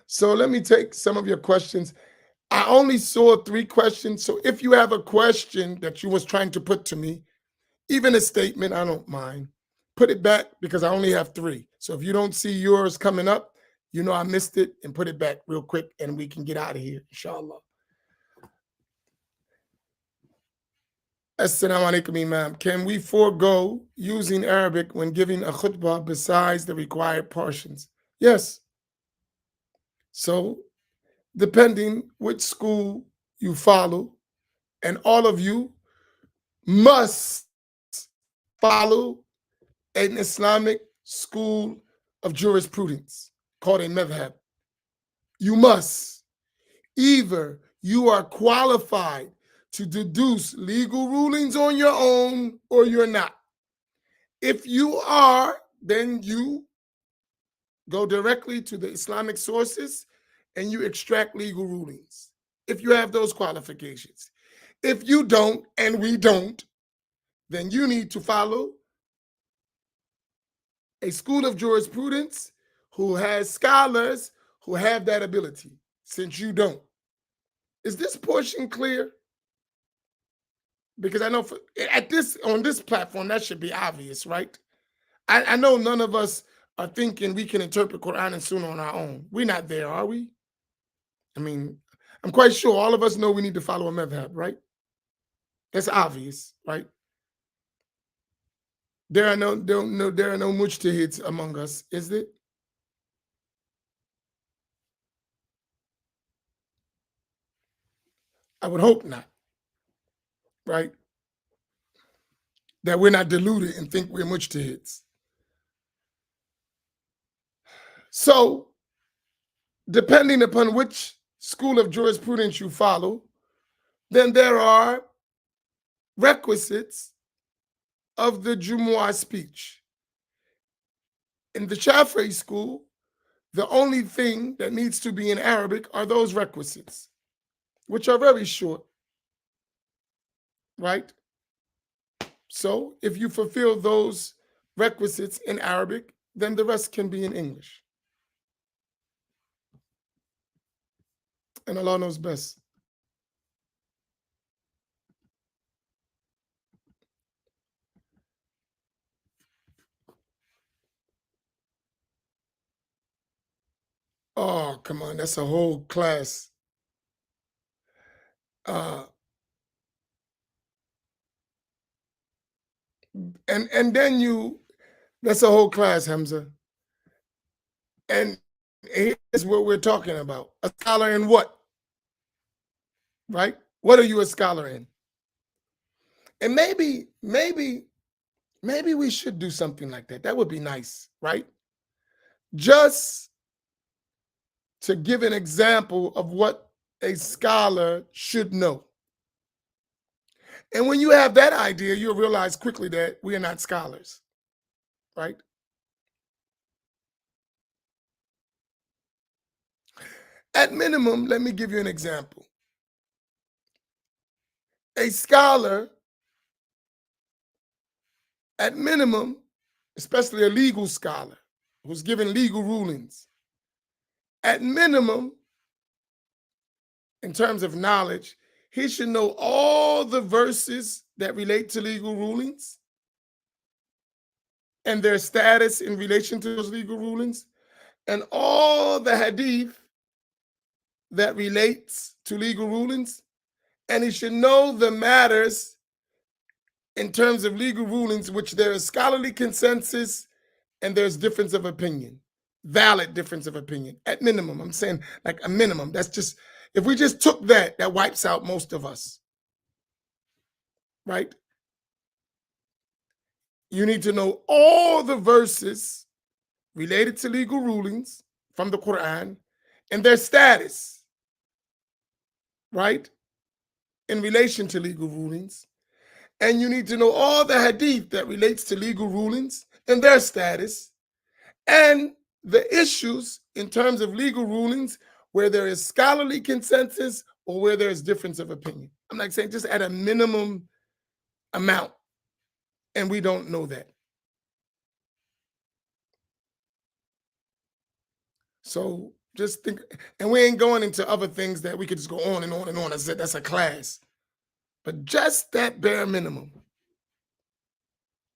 So let me take some of your questions. I only saw 3 questions. So if you have a question that you was trying to put to me, even a statement, I don't mind. Put it back because I only have 3. So if you don't see yours coming up, you know I missed it, and put it back real quick and we can get out of here, inshallah. Assalamu alaikum, Imam. Can we forego using Arabic when giving a khutbah besides the required portions? Yes. So depending which school you follow, and all of you must follow an Islamic school of jurisprudence called a madhab. You must. Either you are qualified to deduce legal rulings on your own or you're not. If you are, then you go directly to the Islamic sources and you extract legal rulings, if you have those qualifications. If you don't, and we don't, then you need to follow a school of jurisprudence who has scholars who have that ability, since you don't. Is this portion clear? Because I know on this platform, that should be obvious, right? I know none of us are thinking we can interpret Quran and Sunnah on our own. We're not there, are we? I mean, I'm quite sure all of us know we need to follow a madhab, right? That's obvious, right? There are no mujtahids among us, is it? I would hope not, right? That we're not deluded and think we're mujtahids. So, depending upon which school of jurisprudence you follow, then there are requisites of the Jumu'ah speech. In the Shafi'i school, the only thing that needs to be in Arabic are those requisites, which are very short, right? So if you fulfill those requisites in Arabic, then the rest can be in English. And Allah knows best. Oh, come on, that's a whole class. And then that's a whole class, Hamza. And here's what we're talking about. A scholar in what? Right? What are you a scholar in? And maybe we should do something like that. That would be nice, right? Just to give an example of what a scholar should know. And when you have that idea, you'll realize quickly that we are not scholars, right? At minimum, let me give you an example. A scholar, at minimum, especially a legal scholar who's given legal rulings, at minimum, in terms of knowledge, he should know all the verses that relate to legal rulings. and their status in relation to those legal rulings, and all the hadith that relates to legal rulings, and he should know the matters in terms of legal rulings which there is scholarly consensus and there's difference of opinion, valid difference of opinion. At minimum, I'm saying like a minimum. That's just, if we just took that, that wipes out most of us, right? You need to know all the verses related to legal rulings from the Quran and their status, right, in relation to legal rulings. And you need to know all the hadith that relates to legal rulings and their status, and the issues in terms of legal rulings where there is scholarly consensus or where there is difference of opinion. I'm like saying just at a minimum amount, and we don't know that. So just think, and we ain't going into other things that we could just go on and on and on. I said that's a class, but just that bare minimum.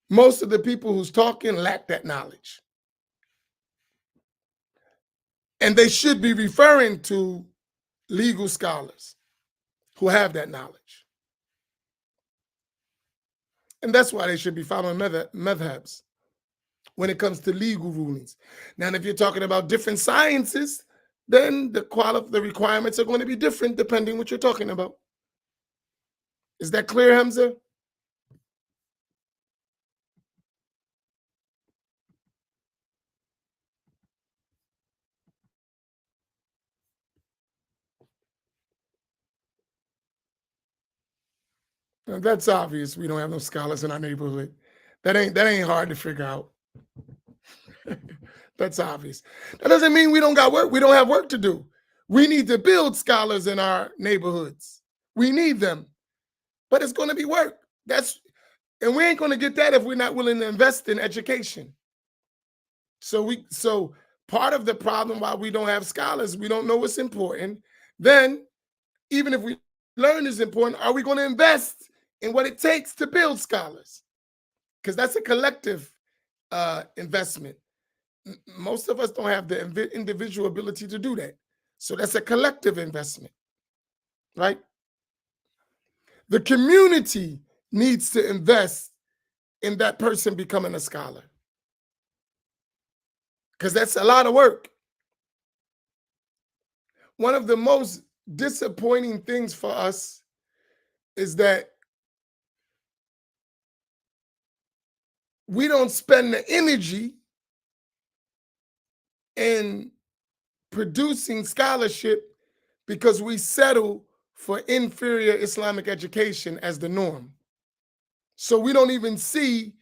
Most of the people who's talking lack that knowledge. And they should be referring to legal scholars who have that knowledge. And that's why they should be following madhabs when it comes to legal rulings. Now, if you're talking about different sciences, then the requirements are going to be different depending what you're talking about. Is that clear, Hamza? Now, that's obvious. We don't have no scholars in our neighborhood. That ain't hard to figure out. That's obvious. That doesn't mean we don't got work. We don't have work to do. We need to build scholars in our neighborhoods. We need them, but it's going to be work. And we ain't going to get that if we're not willing to invest in education. So part of the problem why we don't have scholars, we don't know what's important. Then, even if we learn is important, are we going to invest in what it takes to build scholars? Because that's a collective investment. Most of us don't have the individual ability to do that. So that's a collective investment, right? The community needs to invest in that person becoming a scholar, because that's a lot of work. One of the most disappointing things for us is that we don't spend the energy in producing scholarship because we settle for inferior Islamic education as the norm. So we don't even see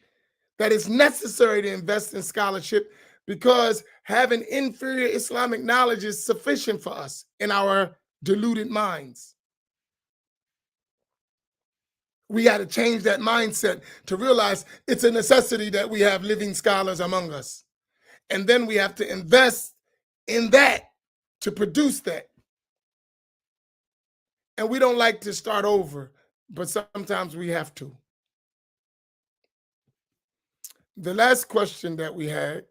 that it's necessary to invest in scholarship because having inferior Islamic knowledge is sufficient for us in our deluded minds. We got to change that mindset to realize it's a necessity that we have living scholars among us. And then we have to invest in that to produce that. And we don't like to start over, but sometimes we have to. The last question that we had,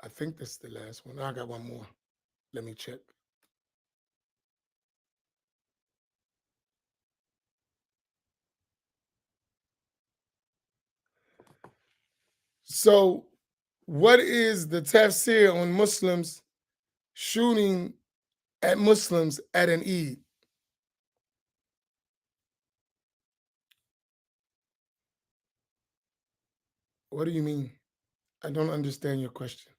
I think this is the last one. I got one more. Let me check. So, what is the tafsir on Muslims shooting at Muslims at an Eid? What do you mean? I don't understand your question.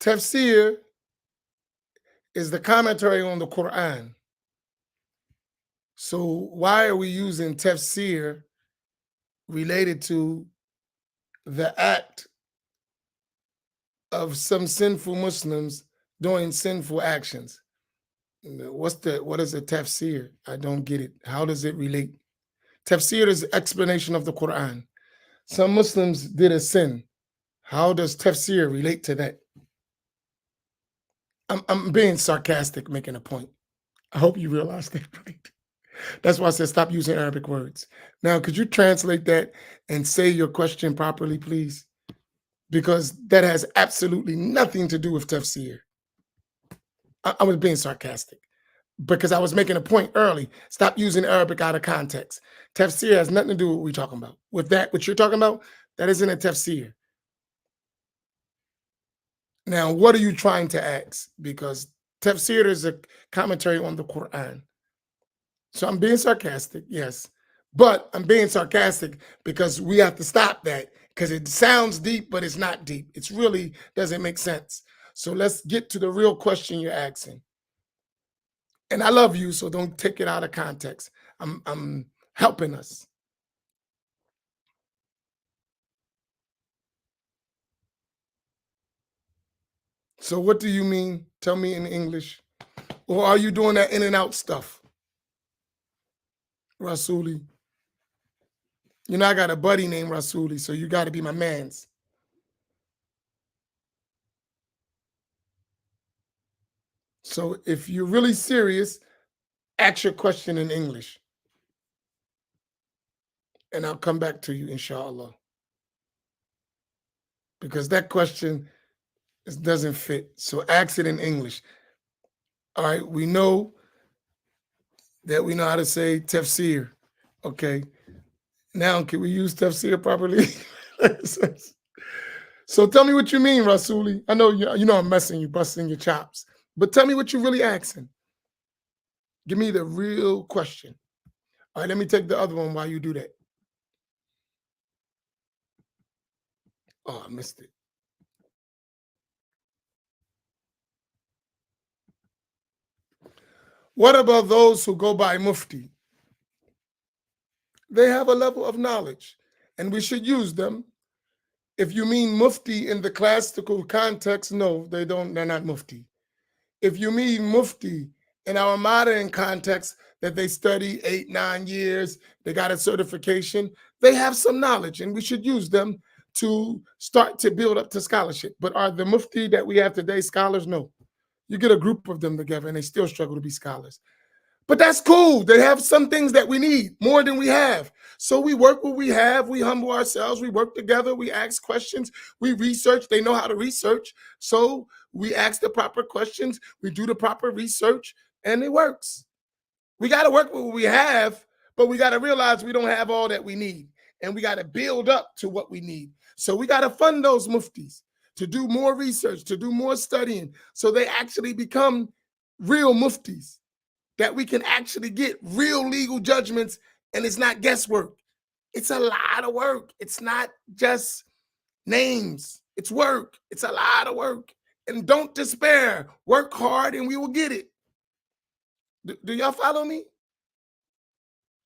Tafsir is the commentary on the Quran. So why are we using tafsir related to the act of some sinful Muslims doing sinful actions? What is a tafsir? I don't get it. How does it relate? Tafsir is explanation of the Quran. Some Muslims did a sin. How does tafsir relate to that? I'm being sarcastic, making a point. I hope you realize that, right? That's why I said stop using Arabic words. Now, could you translate that and say your question properly, please? Because that has absolutely nothing to do with tafsir. I was being sarcastic because I was making a point early. Stop using Arabic out of context. Tafsir has nothing to do with what we're talking about. With that, what you're talking about, that isn't a tafsir. Now, what are you trying to ask? Because tafsir is a commentary on the Quran. So I'm being sarcastic, yes. But I'm being sarcastic because we have to stop that because it sounds deep, but it's not deep. It's really doesn't make sense. So let's get to the real question you're asking. And I love you, so don't take it out of context. I'm helping us. So what do you mean? Tell me in English. Or are you doing that in and out stuff? Rasuli. You know, I got a buddy named Rasuli, so you got to be my man's. So if you're really serious, ask your question in English. And I'll come back to you, inshallah. Because that question doesn't fit. So ask it in English. All right, we know that we know how to say tafsir. Okay. Now, can we use tafsir properly? So tell me what you mean, Rasuli. I know you know I'm messing you, busting your chops. But tell me what you're really asking. Give me the real question. All right, let me take the other one while you do that. Oh, I missed it. What about those who go by mufti? They have a level of knowledge, and we should use them. If you mean mufti in the classical context, no, they don't. They're not mufti. If you mean mufti in our modern context, that they study 8, 9 years, they got a certification, they have some knowledge, and we should use them to start to build up to scholarship. But are the mufti that we have today scholars? No. You get a group of them together, and they still struggle to be scholars. But that's cool. They have some things that we need more than we have. So we work what we have. We humble ourselves. We work together. We ask questions. We research. They know how to research. So we ask the proper questions. We do the proper research, and it works. We got to work with what we have, but we got to realize we don't have all that we need. And we got to build up to what we need. So we got to fund those muftis to do more research, to do more studying, so they actually become real muftis, that we can actually get real legal judgments, and it's not guesswork. It's a lot of work. It's not just names. It's work. It's a lot of work. And don't despair. Work hard and we will get it. Do y'all follow me?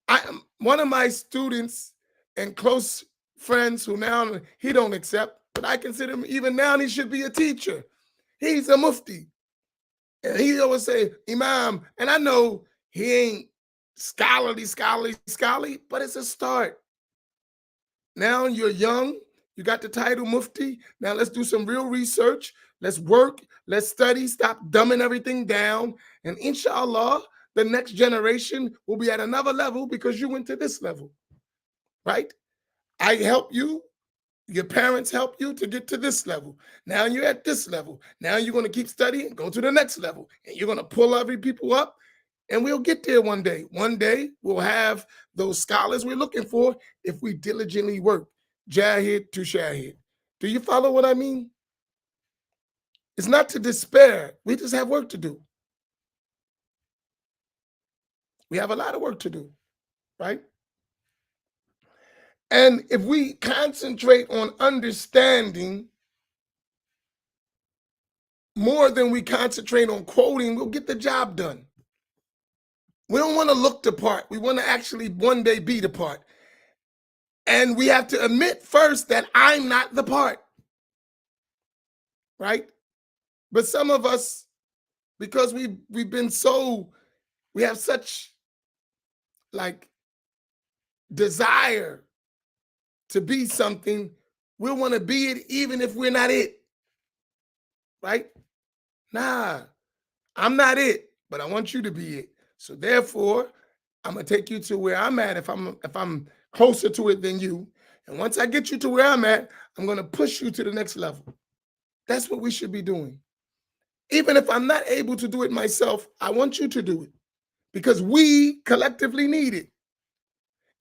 I am one of my students and close friends who now he don't accept, but I consider him even now he should be a teacher. He's a mufti. And he always say, Imam, and I know he ain't scholarly, but it's a start. Now you're young, you got the title mufti. Now let's do some real research. Let's work, let's study, stop dumbing everything down. And inshallah, the next generation will be at another level because you went to this level, right? I help you. Your parents help you to get to this level. Now you're at this level. Now you're going to keep studying, go to the next level, and you're going to pull every people up, and we'll get there one day. One day we'll have those scholars we're looking for if we diligently work. Jahid to shahid. Do you follow what I mean? It's not to despair. We just have work to do. We have a lot of work to do, right? And if we concentrate on understanding more than we concentrate on quoting, we'll get the job done. We don't want to look the part. We want to actually one day be the part. And we have to admit first that I'm not the part, right? But some of us because we've been so, we have such like desire to be something. We want to be it even if we're not it, right? Nah, I'm not it, but I want you to be it. So therefore, I'm gonna take you to where I'm at if I'm closer to it than you. And once I get you to where I'm at, I'm gonna push you to the next level. That's what we should be doing. Even if I'm not able to do it myself, I want you to do it because we collectively need it.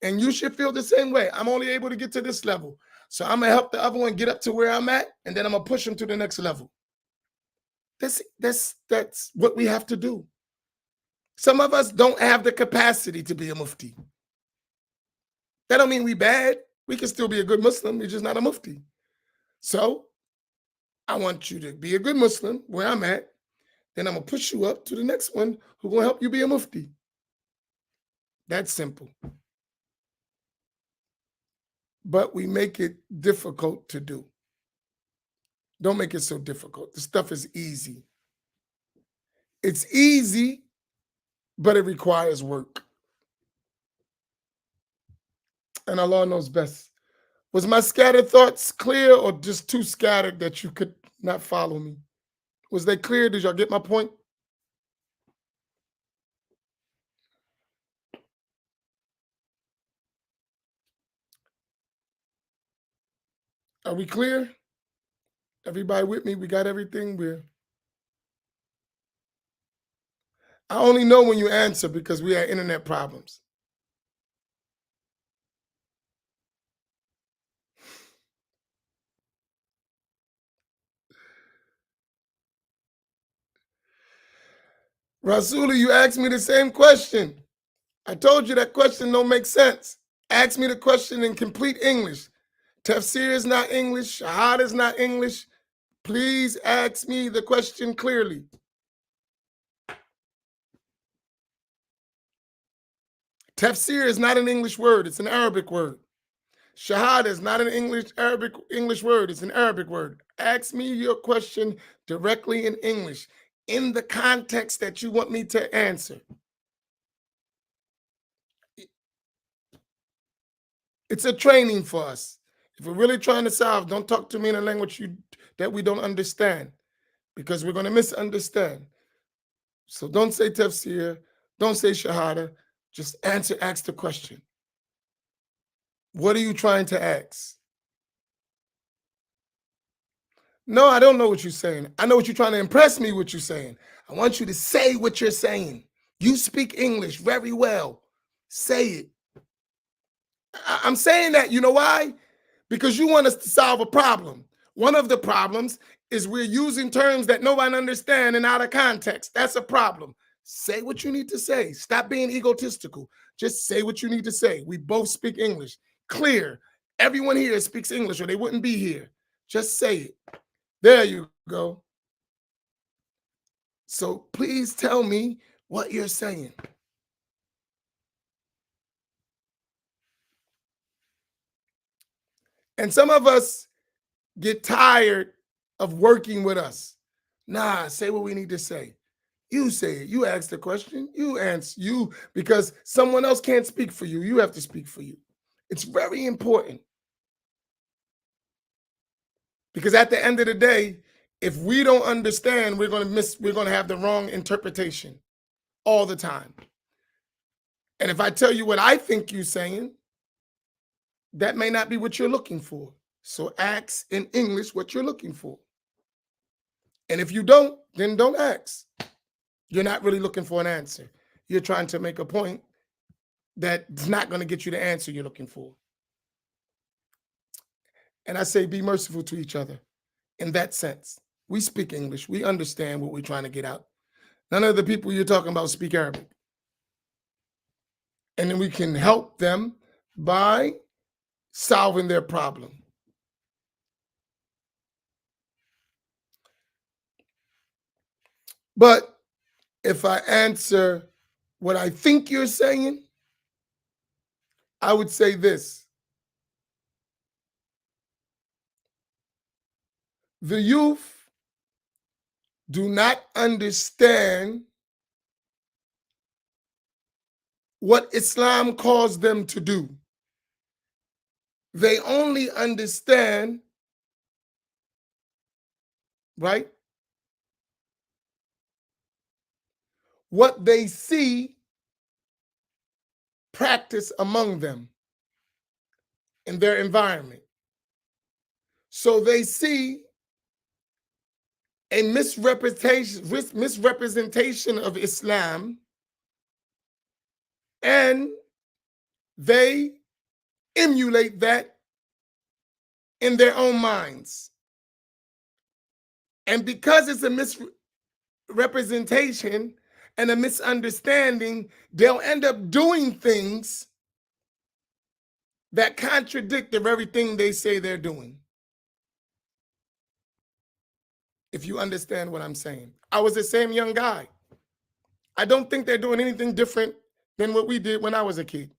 And you should feel the same way. I'm only able to get to this level. So I'm gonna help the other one get up to where I'm at, and then I'm gonna push them to the next level. That's what we have to do. Some of us don't have the capacity to be a mufti. That don't mean we bad. We can still be a good Muslim. We're just not a mufti. So I want you to be a good Muslim where I'm at. Then I'm gonna push you up to the next one who gonna help you be a mufti. That's simple. But we make it difficult to do. Don't make it so difficult. The stuff is easy. It's easy, but it requires work. And Allah knows best. Was my scattered thoughts clear or just too scattered that you could not follow me? Was they clear? Did y'all get my point? Are we clear? Everybody with me? We got everything? I only know when you answer because we had internet problems. Rasuli, you asked me the same question. I told you that question don't make sense. Ask me the question in complete English. Tafsir is not English. Shahad is not English. Please ask me the question clearly. Tafsir is not an English word. It's an Arabic word. Shahada is not an English word. It's an Arabic word. Ask me your question directly in English, in the context that you want me to answer. It's a training for us. If we're really trying to solve, don't talk to me in a language that we don't understand, because we're going to misunderstand. So don't say tafsir, don't say shahada. Just ask the question. What are you trying to ask? No, I don't know what you're saying. I know what you're trying to impress me with. You're saying. I want you to say what you're saying. You speak English very well. Say it. I'm saying that, you know why? Because you want us to solve a problem. One of the problems is we're using terms that nobody understands and out of context. That's a problem. Say what you need to say. Stop being egotistical. Just say what you need to say. We both speak English. Clear. Everyone here speaks English or they wouldn't be here. Just say it. There you go. So please tell me what you're saying. And some of us get tired of working with us. Nah, say what we need to say. You say it. You ask the question. You answer you because someone else can't speak for you. You have to speak for you. It's very important. Because at the end of the day, if we don't understand, we're going to have the wrong interpretation all the time. And if I tell you what I think you're saying, that may not be what you're looking for. So ask in English what you're looking for. And if you don't, then don't ask. You're not really looking for an answer. You're trying to make a point that's not going to get you the answer you're looking for. And I say be merciful to each other in that sense. We speak English. We understand what we're trying to get out. None of the people you're talking about speak Arabic. And then we can help them by solving their problem. But if I answer what I think you're saying, I would say this. The youth do not understand what Islam calls them to do. They only understand, right, what they see practice among them in their environment. So they see a misrepresentation of Islam, and they emulate that in their own minds. And because it's a misrepresentation and a misunderstanding, they'll end up doing things that contradict the very thing they say they're doing. If you understand what I'm saying. I was the same young guy. I don't think they're doing anything different than what we did when I was a kid.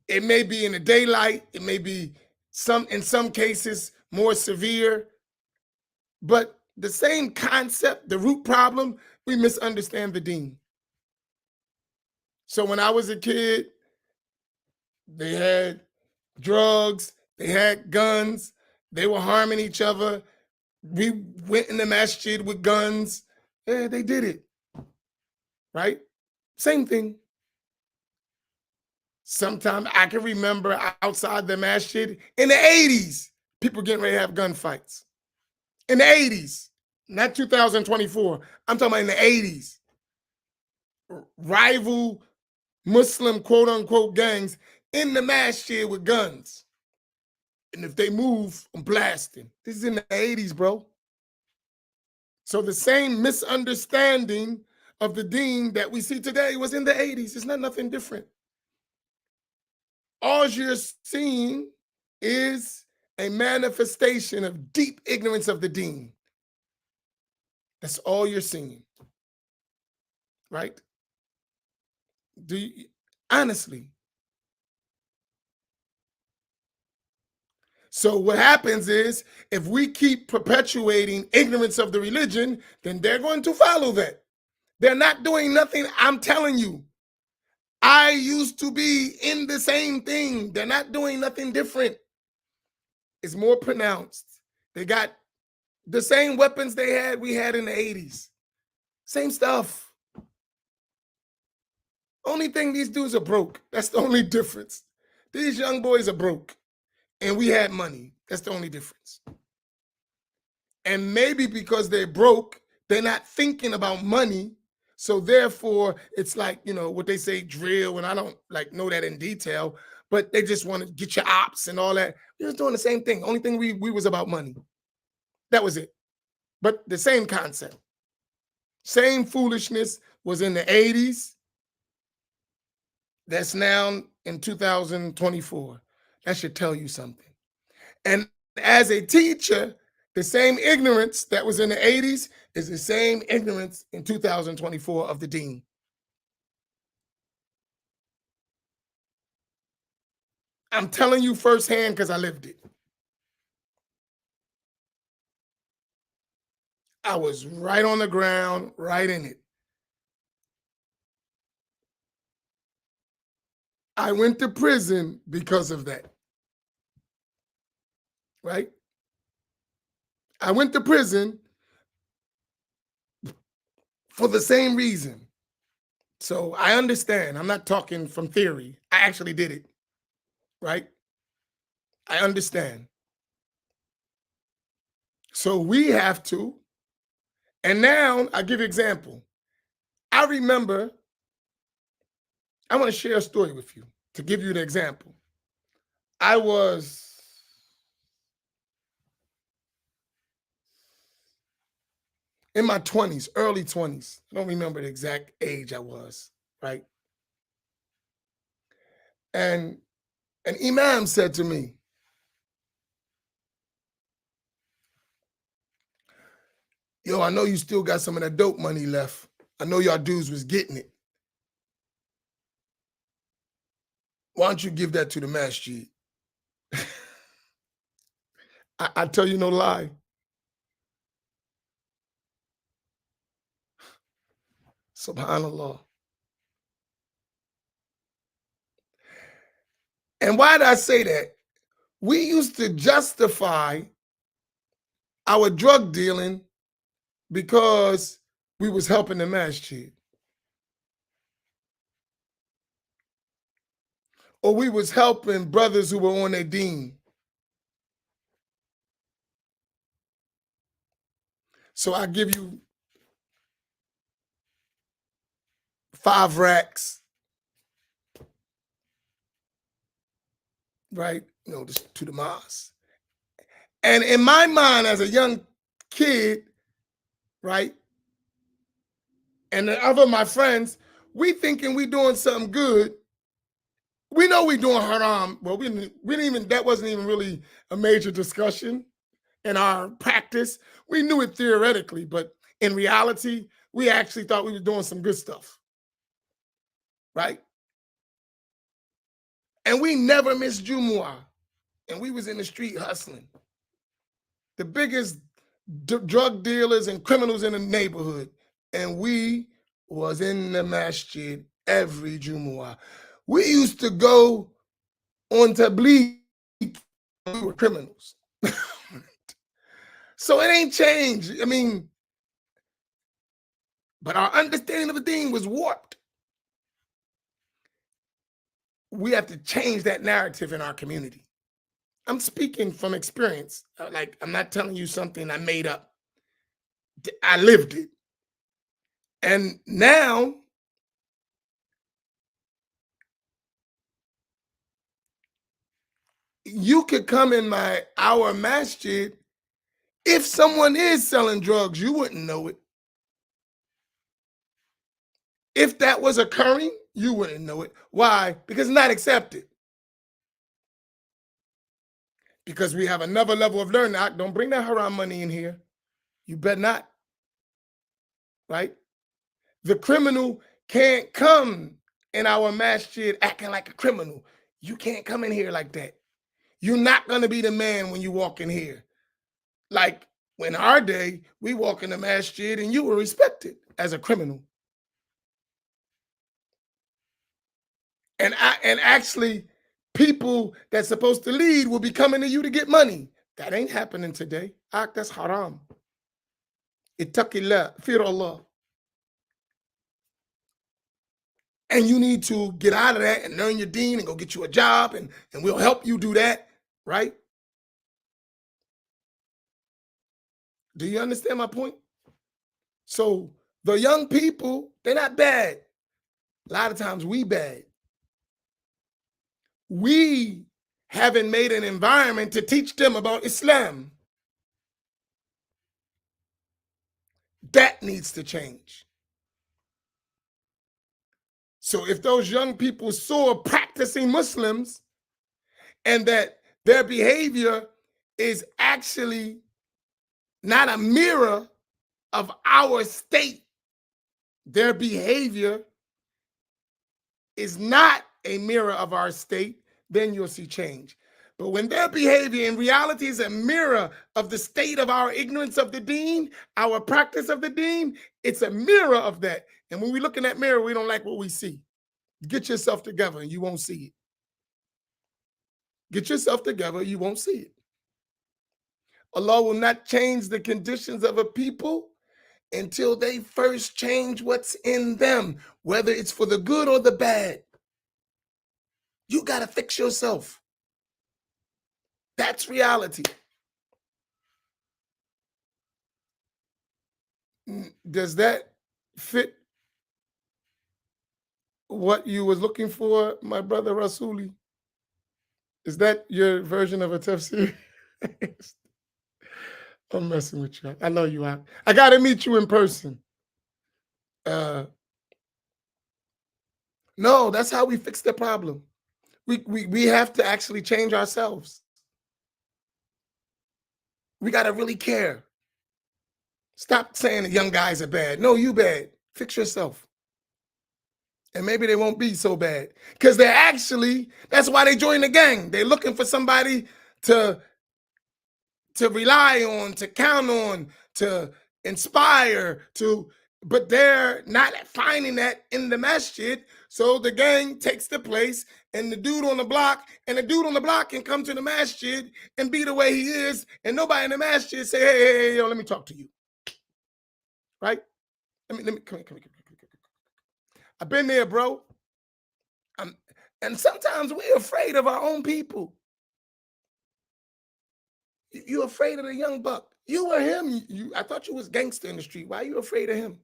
It may be in the daylight, it may be in some cases more severe, but the same concept, the root problem, we misunderstand the deen. So when I was a kid, they had drugs, they had guns, they were harming each other. We went in the masjid with guns. Yeah, they did it, right? Same thing. Sometimes I can remember outside the masjid in the 80s, people getting ready to have gunfights. In the 80s, not 2024. I'm talking about in the 80s. Rival Muslim quote unquote gangs in the masjid with guns. And if they move, I'm blasting. This is in the 80s, bro. So the same misunderstanding of the deen that we see today was in the 80s. It's not nothing different. All you're seeing is a manifestation of deep ignorance of the deen. That's all you're seeing, right? Do you, honestly. So what happens is, if we keep perpetuating ignorance of the religion, then they're going to follow that. They're not doing nothing. I'm telling you, I used to be in the same thing. They're not doing nothing different. It's more pronounced. They got the same weapons we had in the 80s. Same stuff. Only thing, these dudes are broke. That's the only difference. These young boys are broke, and we had money. That's the only difference. And maybe because they're broke, they're not thinking about money. So therefore, it's like, what they say, drill, and I don't know that in detail, but they just want to get your ops and all that. We was doing the same thing. Only thing we was about money. That was it. But the same concept. Same foolishness was in the 80s. That's now in 2024. That should tell you something. And as a teacher, the same ignorance that was in the 80s is the same ignorance in 2024 of the deen. I'm telling you firsthand because I lived it. I was right on the ground, right in it. I went to prison because of that. Right? I went to prison for the same reason. So I understand. I'm not talking from theory. I actually did it. Right? I understand. So we have to. And now I'll give you an example. I remember, I want to share a story with you to give you the example. I was in my 20s, early 20s. I don't remember the exact age I was, right? And an imam said to me, yo, I know you still got some of that dope money left. I know y'all dudes was getting it. Why don't you give that to the masjid? I tell you no lie. Subhanallah. And why did I say that? We used to justify our drug dealing because we was helping the masjid, or we was helping brothers who were on their deen. So I give you 5 racks, right? To the mosque. And in my mind, as a young kid, right, and the other my friends, we thinking we doing something good. We know we doing haram. Well, we didn't even, that wasn't even really a major discussion in our practice. We knew it theoretically, but in reality, we actually thought we were doing some good stuff, right? And we never missed Jumu'ah. And we was in the street hustling. The biggest drug dealers and criminals in the neighborhood. And we was in the masjid every Jumu'ah. We used to go on tabligh. We were criminals. So it ain't changed. I mean, but our understanding of the deen was warped. We have to change that narrative in our community. I'm speaking from experience. Like, I'm not telling you something I made up. I lived it. And now, you could come in our masjid. If someone is selling drugs, you wouldn't know it. If that was occurring, you wouldn't know it. Why? Because it's not accepted. Because we have another level of learning. Don't bring that haram money in here. You better not. Right? The criminal can't come in our masjid acting like a criminal. You can't come in here like that. You're not going to be the man when you walk in here. Like, in our day, we walk in the masjid and you were respected as a criminal. And actually, people that's supposed to lead will be coming to you to get money. That ain't happening today. That's haram. Ittaqillah, fear Allah. And you need to get out of that and learn your deen and go get you a job, and we'll help you do that, right? Do you understand my point? So the young people, they're not bad. A lot of times we bad. We haven't made an environment to teach them about Islam. That needs to change. So if those young people saw practicing Muslims and that their behavior is actually not a mirror of our state, their behavior is not a mirror of our state, then you'll see change. But when their behavior in reality is a mirror of the state of our ignorance of the deen, our practice of the deen, it's a mirror of that. And when we look in that mirror, we don't like what we see. Get yourself together and you won't see it. Get yourself together, you won't see it. Allah will not change the conditions of a people until they first change what's in them, whether it's for the good or the bad. You got to fix yourself. That's reality. Does that fit what you was looking for, my brother Rasuli? Is that your version of a tafsir? I'm messing with you. I know you are. I got to meet you in person. No, that's how we fix the problem. We have to actually change ourselves. We got to really care. Stop saying the young guys are bad. No, you bad. Fix yourself. And maybe they won't be so bad. Because they're actually, that's why they join the gang. They're looking for somebody to rely on, to count on, to inspire, to but they're not finding that in the masjid. So the gang takes the place, and the dude on the block, can come to the masjid and be the way he is, and nobody in the masjid say, hey, yo, let me talk to you, right? Let me come here. I've been there, bro. And sometimes we're afraid of our own people. You're afraid of the young buck. You or him. I thought you was gangster in the street. Why are you afraid of him?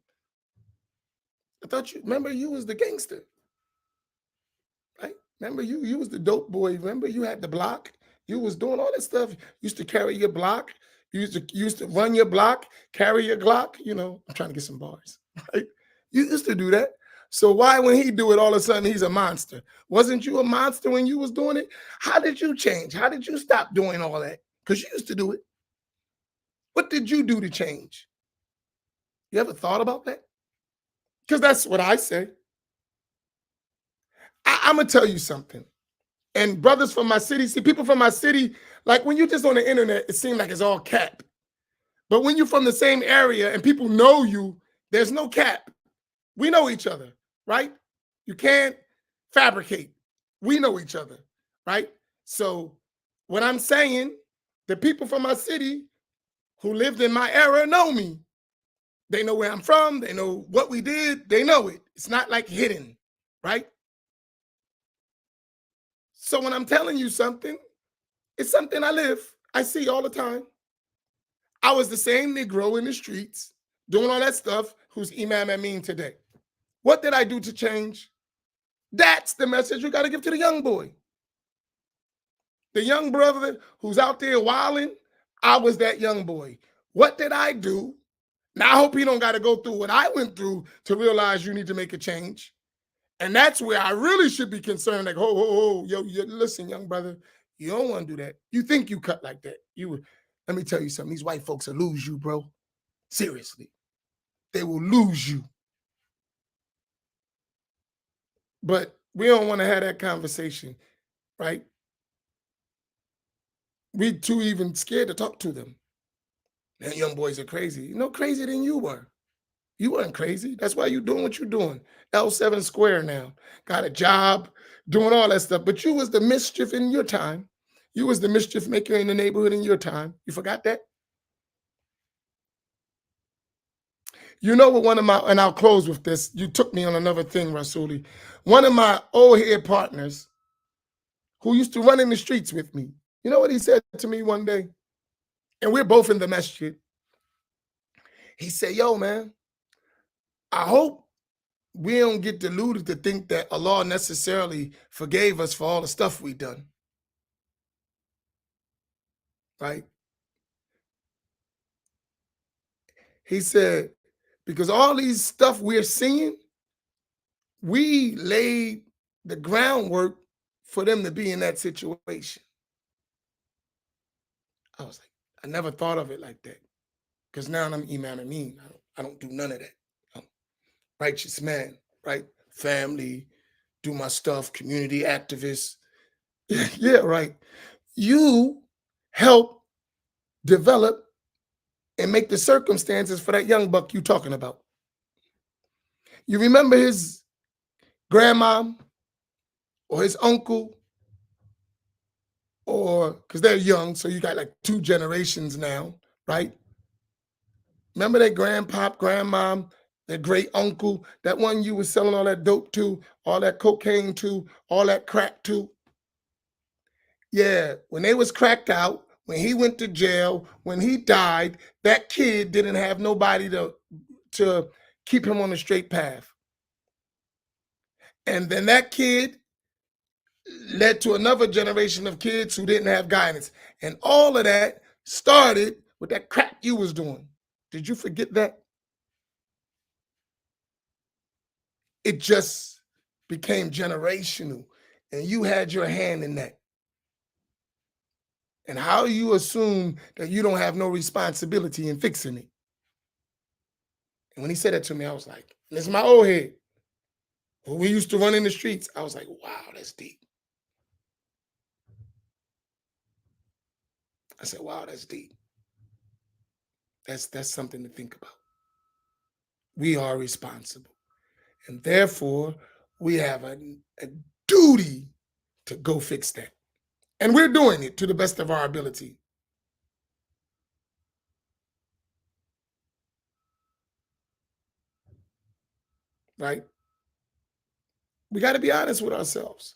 I thought remember you was the gangster, right? Remember you was the dope boy. Remember you had the block. You was doing all that stuff. You used to carry your block. You used to run your block, carry your Glock. I'm trying to get some bars, right? You used to do that. So why, when he do it, all of a sudden he's a monster? Wasn't you a monster when you was doing it? How did you change? How did you stop doing all that? Because you used to do it. What did you do to change? You ever thought about that? Because that's what I say. I'm going to tell you something. And brothers from my city, see, people from my city, like when you're just on the internet, it seems like it's all cap. But when you're from the same area and people know you, there's no cap. We know each other, right? You can't fabricate. We know each other, right? So what I'm saying, the people from my city who lived in my era know me. They know where I'm from. They know what we did. They know it. It's not like hidden, right? So when I'm telling you something, it's something I live. I see all the time. I was the same Negro in the streets doing all that stuff who's Imam Amin today. What did I do to change? That's the message you got to give to the young boy. The young brother who's out there wilding, I was that young boy. What did I do? Now, I hope he don't got to go through what I went through to realize you need to make a change. And that's where I really should be concerned. Like, yo, listen, young brother, you don't want to do that. You think you cut like that. Let me tell you something. These white folks will lose you, bro. Seriously. They will lose you. But we don't want to have that conversation, right? We too even scared to talk to them. Man, young boys are crazy. No crazier than you were. You weren't crazy. That's why you're doing what you're doing. L7 square now. Got a job, doing all that stuff. But you was the mischief in your time. You was the mischief maker in the neighborhood in your time. You forgot that? You know what, and I'll close with this. You took me on another thing, Rasuli. One of my old head partners who used to run in the streets with me, you know what he said to me one day? And we're both in the masjid. He said, yo, man, I hope we don't get deluded to think that Allah necessarily forgave us for all the stuff we done. Right? He said, because all these stuff we're seeing, we laid the groundwork for them to be in that situation. I was like, I never thought of it like that. Because now I'm Imam Amin. I don't do none of that. I'm righteous man, right? Family, do my stuff, community activist. Yeah, right. You help develop and make the circumstances for that young buck you talking about. You remember his grandma or his uncle, or because they're young, so you got like 2 generations now, right? Remember that grandpop, grandmom, that great uncle, that one you was selling all that dope to, all that cocaine to, all that crack to? Yeah, when they was cracked out, when he went to jail, when he died, that kid didn't have nobody to keep him on the straight path. And then that kid led to another generation of kids who didn't have guidance. And all of that started with that crap you was doing. Did you forget that? It just became generational, and you had your hand in that. And how you assume that you don't have no responsibility in fixing it? And when he said that to me, I was like, and this is my old head. When we used to run in the streets, I was like, wow, that's deep. I said, wow, that's deep. That's something to think about. We are responsible. And therefore, we have a duty to go fix that. And we're doing it to the best of our ability. Right? We got to be honest with ourselves.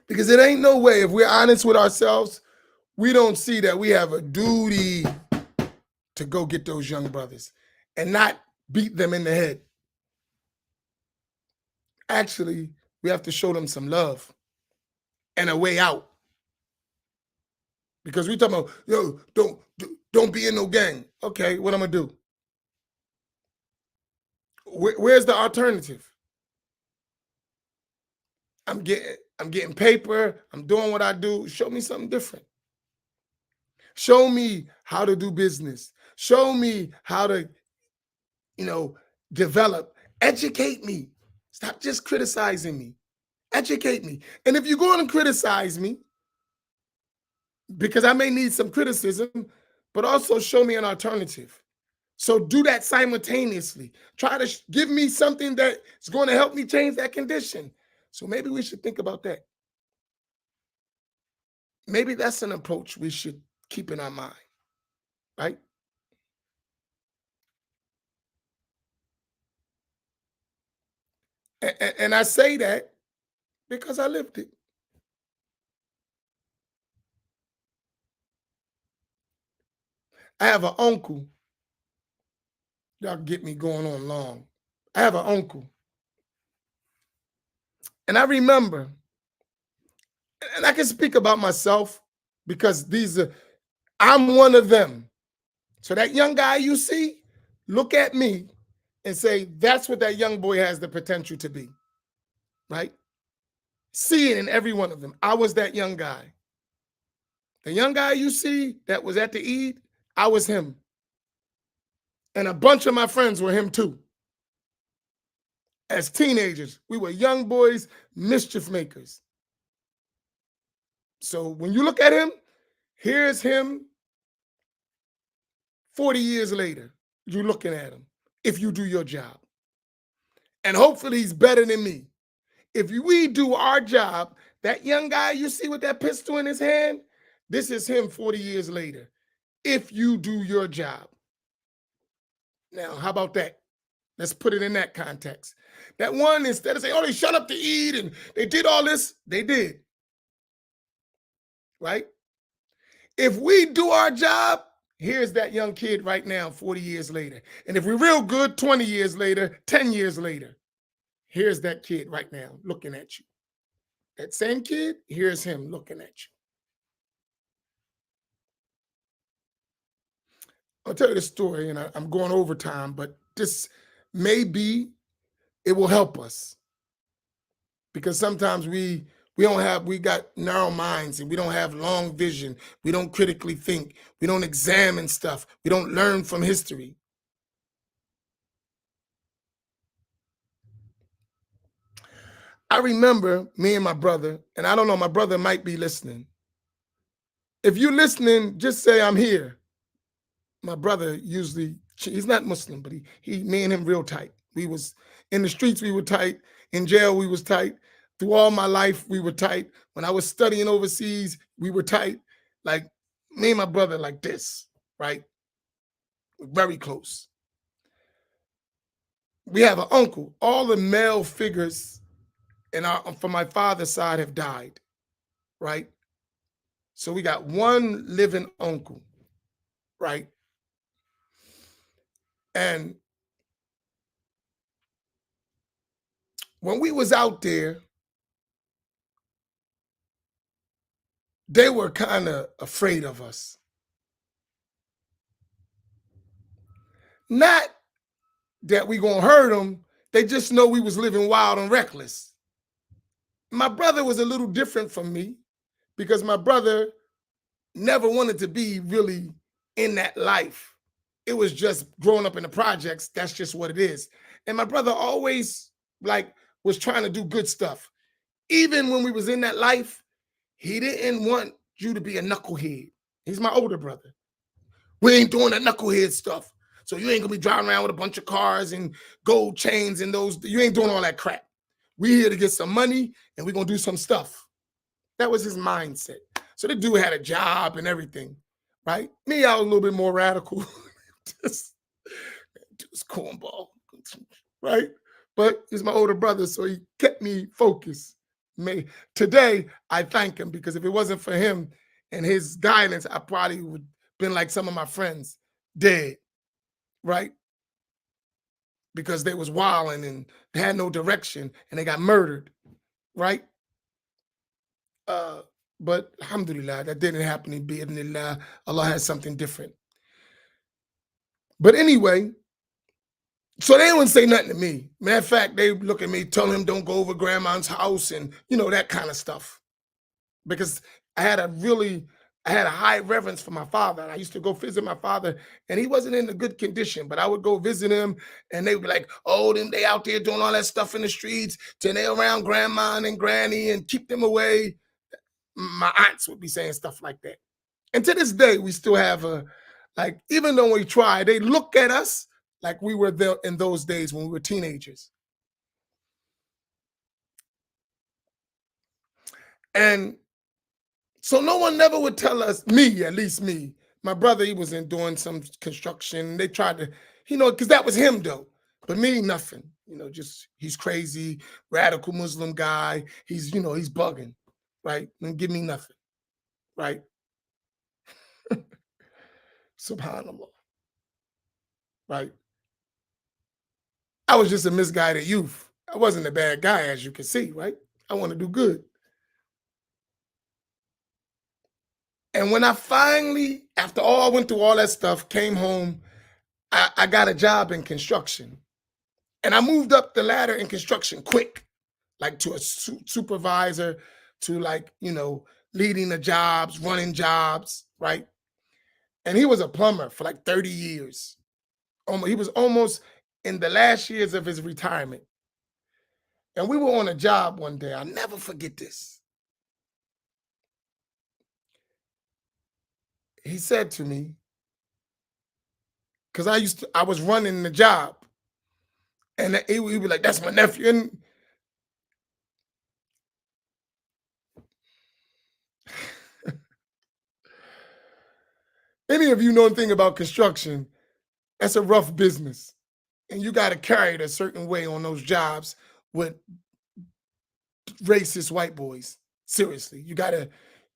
Because it ain't no way, if we're honest with ourselves, we don't see that we have a duty to go get those young brothers and not beat them in the head. Actually, we have to show them some love and a way out. Because we talking about, yo, don't be in no gang. Okay, what I'm gonna do? Where's the alternative? I'm getting paper. I'm doing what I do. Show me something different. Show me how to do business. Show me how to, develop. Educate me. Stop just criticizing me. Educate me. And if you're going to criticize me, because I may need some criticism, but also show me an alternative. So do that simultaneously. Try to give me something that is going to help me change that condition. So maybe we should think about that. Maybe that's an approach we should keep in our mind, right? And I say that because I lived it. I have an uncle. Y'all get me going on long. I have an uncle. And I remember, and I can speak about myself because I'm one of them. So that young guy you see, look at me and say, that's what that young boy has the potential to be, right? See it in every one of them. I was that young guy. The young guy you see that was at the Eid, I was him. And a bunch of my friends were him too. As teenagers, we were young boys, mischief makers. So when you look at him, here's him 40 years later. You're looking at him if you do your job. And hopefully he's better than me. If we do our job, that young guy you see with that pistol in his hand, this is him 40 years later. If you do your job. Now, how about that? Let's put it in that context. That one, instead of saying, oh, they shut up to eat and they did all this, they did. Right? If we do our job, here's that young kid right now, 40 years later. And if we're real good, 20 years later, 10 years later, here's that kid right now looking at you. That same kid, here's him looking at you. I'll tell you the story, and I'm going over time, but this maybe it will help us. Because sometimes we got narrow minds and we don't have long vision. We don't critically think. We don't examine stuff. We don't learn from history. I remember me and my brother, and I don't know, my brother might be listening. If you're listening, just say I'm here. My brother usually, he's not Muslim, but me and him real tight. We was in the streets, we were tight. In jail, we was tight. Through all my life, we were tight. When I was studying overseas, we were tight. Like me and my brother like this, right? Very close. We have an uncle. All the male figures from my father's side have died, right? So we got one living uncle, right? And when we was out there, they were kind of afraid of us. Not that we gonna hurt them, they just know we was living wild and reckless. My brother was a little different from me because my brother never wanted to be really in that life. It was just growing up in the projects. That's just what it is. And my brother always was trying to do good stuff. Even when we was in that life, he didn't want you to be a knucklehead. He's my older brother. We ain't doing that knucklehead stuff. So you ain't gonna be driving around with a bunch of cars and gold chains and those. You ain't doing all that crap. We here to get some money and we're gonna do some stuff. That was his mindset. So the dude had a job and everything, right? Me, I was a little bit more radical. Just cornball, right? But he's my older brother, so he kept me focused. Today, I thank him because if it wasn't for him and his guidance, I probably would have been like some of my friends, dead, right? Because they was wilding and they had no direction and they got murdered, right? But alhamdulillah, that didn't happen in bi'idhnillah. Allah has something different. But anyway, so they wouldn't say nothing to me. Matter of fact, they look at me, tell him don't go over grandma's house and that kind of stuff. Because I had a high reverence for my father. And I used to go visit my father and he wasn't in a good condition, but I would go visit him and they would be like, oh, they out there doing all that stuff in the streets, till they around grandma and granny and keep them away. My aunts would be saying stuff like that. And to this day, we still have even though we try, they look at us like we were there in those days when we were teenagers. And so no one never would tell us, me, at least me. My brother, he was in doing some construction. They tried to, because that was him though. But me, nothing. Just he's crazy, radical Muslim guy. He's bugging, right? And give me nothing, right? Subhanallah, right? I was just a misguided youth. I wasn't a bad guy, as you can see, right? I want to do good. And when I finally, after I went through all that stuff, came home, I got a job in construction. And I moved up the ladder in construction quick, like to a supervisor, to leading the jobs, running jobs, right? And he was a plumber for like 30 years. He was almost in the last years of his retirement. And we were on a job one day. I'll never forget this. He said to me, because I was running the job. And he would be like, that's my nephew. And any of you know anything about construction, that's a rough business. And you got to carry it a certain way on those jobs with racist white boys. Seriously,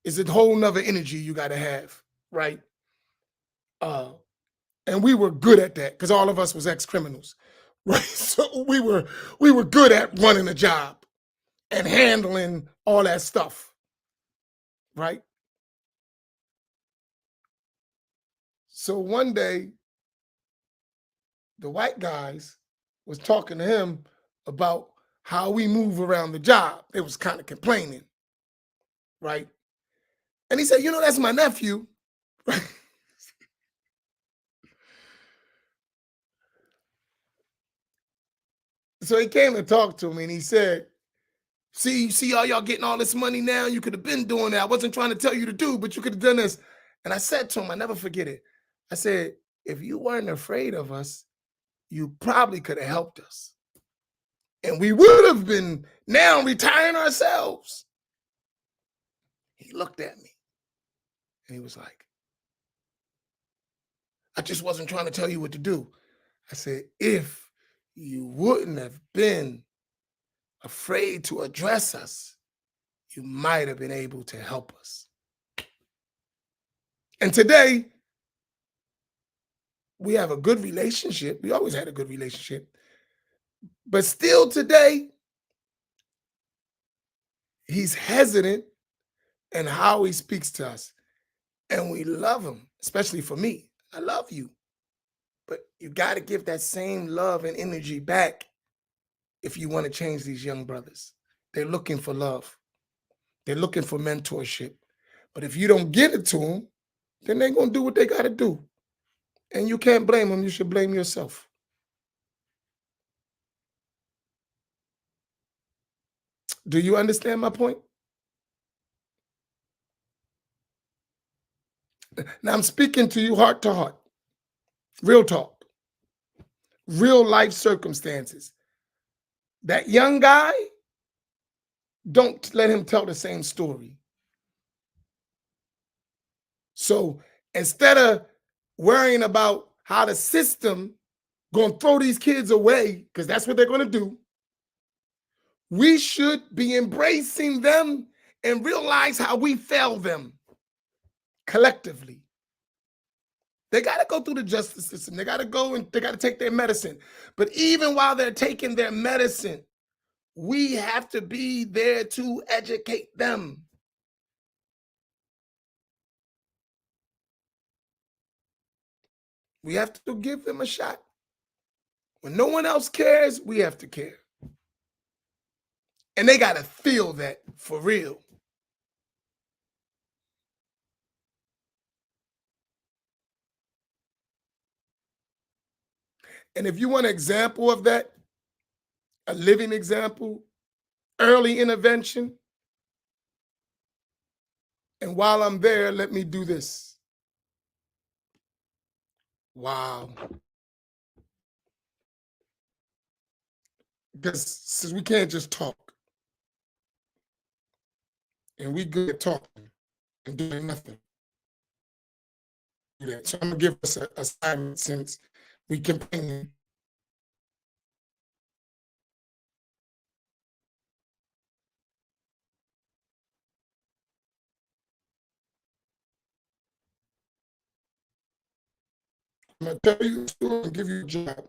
it's a whole nother energy you got to have, right? And we were good at that because all of us was ex-criminals, right? So we were good at running a job and handling all that stuff, right? So one day, the white guys was talking to him about how we move around the job. They was kind of complaining, right? And he said, that's my nephew. So he came and talked to me and he said, see all y'all getting all this money now? You could have been doing that. I wasn't trying to tell you to do, but you could have done this. And I said to him, I never forget it. I said, if you weren't afraid of us, you probably could have helped us. And we would have been now retiring ourselves. He looked at me and he was like, I just wasn't trying to tell you what to do. I said, if you wouldn't have been afraid to address us, you might have been able to help us. And today, we have a good relationship. We always had a good relationship. But still today, he's hesitant in how he speaks to us. And we love him, especially for me. I love you. But you got to give that same love and energy back if you want to change these young brothers. They're looking for love. They're looking for mentorship. But if you don't give it to them, then they're going to do what they got to do. And you can't blame them. You should blame yourself. Do you understand my point? Now I'm speaking to you heart to heart. Real talk. real life circumstances. That young guy, don't let him tell the same story. So instead of worrying about how the system going to throw these kids away, because that's what they're going to do, we should be embracing them and realize how we failed them collectively. They got to go through the justice system. They got to go and they got to take their medicine. But even while they're taking their medicine, we have to be there to educate them. We have to give them a shot. When no one else cares, we have to care. And they got to feel that for real. And if you want an example of that, a living example, early intervention, and while I'm there, let me do this. Wow. Because since we can't just talk, and we good at talking and doing nothing. Do that. So I'm gonna give us an assignment since we campaigning. I'm gonna tell you a story and give you a job.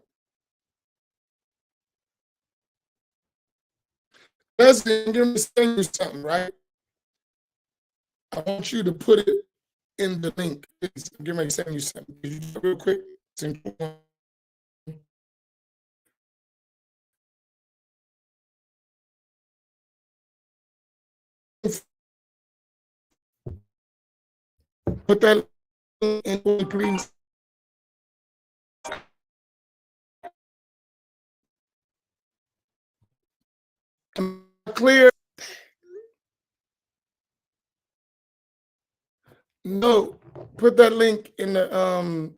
President, I'm gonna send you something, right? I want you to put it in the link. Please, I'm getting ready to send you something. Could you do it real quick? Put that in, please. Am I clear? No, put that link in the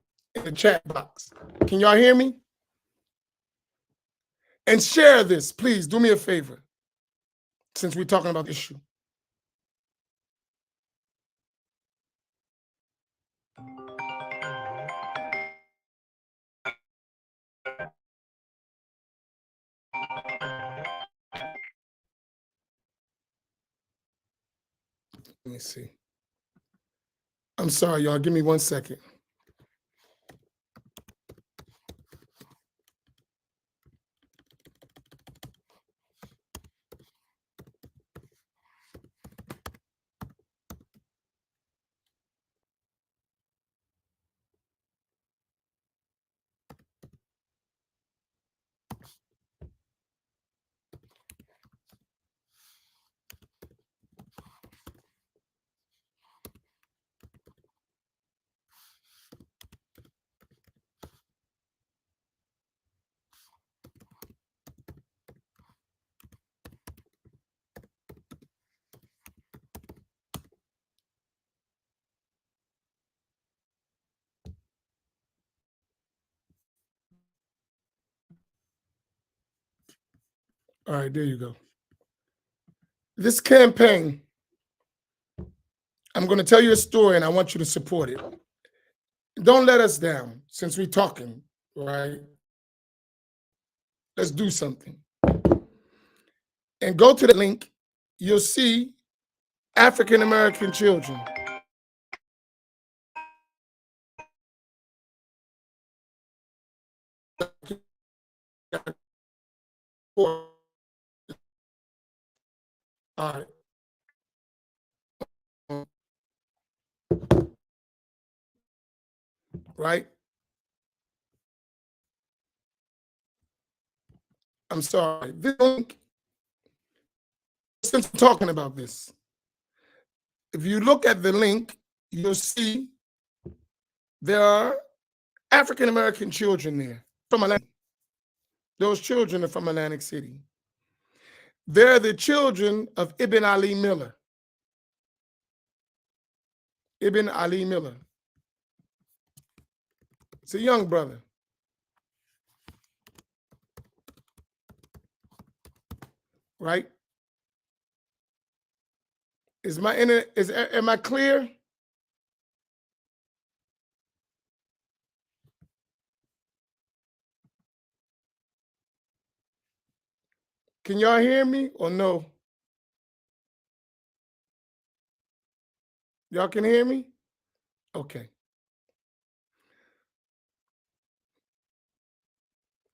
chat box. Can y'all hear me? And share this, please. Do me a favor, since we're talking about the issue. Let me see. I'm sorry, y'all. Give me 1 second. All right, there you go. This campaign, I'm going to tell you a story and I want you to support it. Don't let us down since we're talking, right? Let's do something. And go to the link. You'll see African American children. All right. Right? I'm sorry. This link, since we're talking about this, if you look at the link, you'll see there are African American children there from Atlantic. Those children are from Atlantic City. They're the children of Ibn Ali Miller. Ibn Ali Miller. It's a young brother. right? Is my internet, am I clear? Can y'all hear me or no? Y'all can hear me? Okay.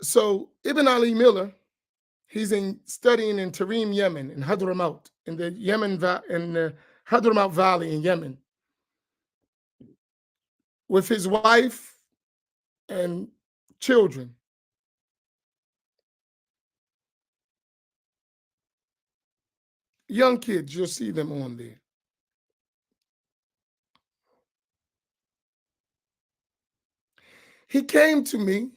So Ibn Ali Miller, he's studying in Tarim, Yemen, in Hadramaut, in the in the Hadramaut Valley in Yemen, with his wife and children. Young kids, you'll see them on there. He came to me.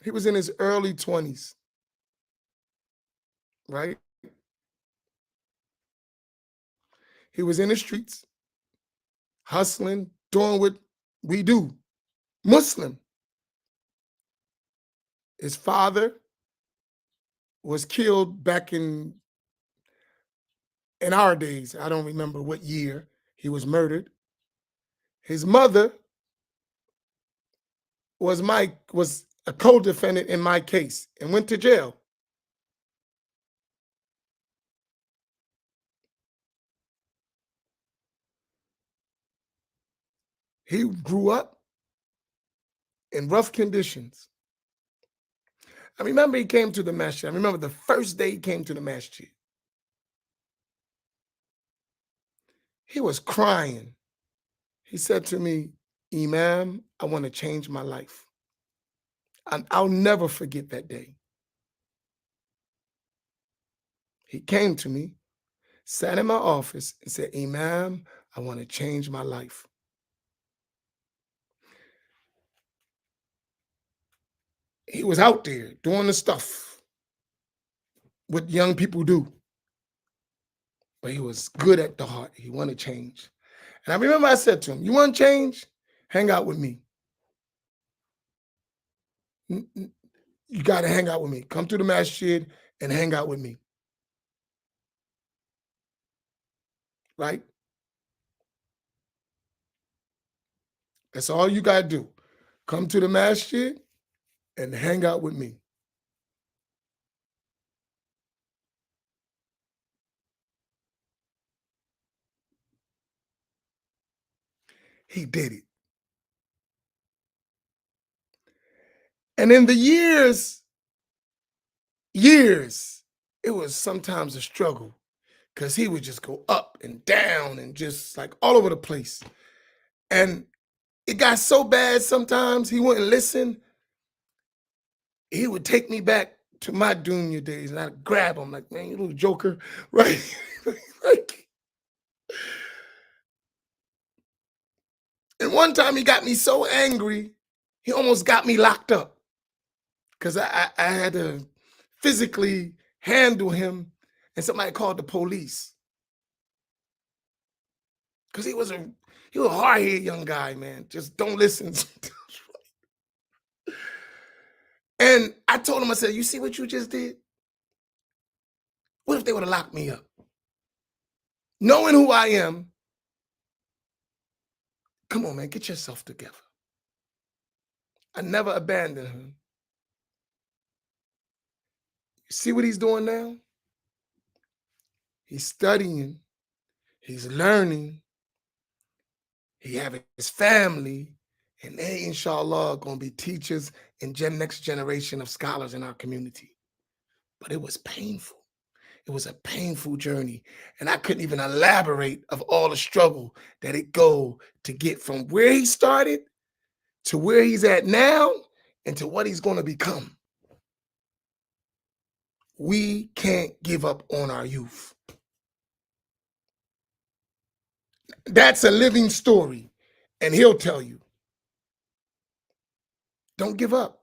He was in his early 20s, right? He was in the streets, hustling, doing what we do. Muslim. His father was killed back in our days. I don't remember what year he was murdered. His mother was a co-defendant in my case and went to jail. He grew up in rough conditions. I remember he came to the masjid. I remember the first day he came to the masjid. He was crying. He said to me, Imam, I want to change my life. And I'll never forget that day. He came to me, sat in my office, and said, Imam, I want to change my life. He was out there doing the stuff what young people do. But he was good at the heart. He wanted change. And I remember I said to him, you want change? Hang out with me. You got to hang out with me. Come to the masjid and hang out with me. Right? That's all you got to do. Come to the masjid and hang out with me. He did it. And in the years, it was sometimes a struggle because he would just go up and down and just like all over the place. And it got so bad sometimes he wouldn't listen. He would take me back to my junior days and I'd grab him like, man, you little joker, right? Like, and one time he got me so angry, he almost got me locked up because I had to physically handle him and somebody called the police. Because he was a hard-headed young guy, man. Just don't listen. And I told him, I said, you see what you just did? What if they would have locked me up? Knowing who I am, come on, man, get yourself together. I never abandoned him. You see what he's doing now? He's studying. He's learning. He have his family. And they, inshallah, are going to be teachers and next generation of scholars in our community. But it was painful. It was a painful journey. And I couldn't even elaborate of all the struggle that it go to get from where he started to where he's at now and to what he's going to become. We can't give up on our youth. That's a living story. And he'll tell you, don't give up.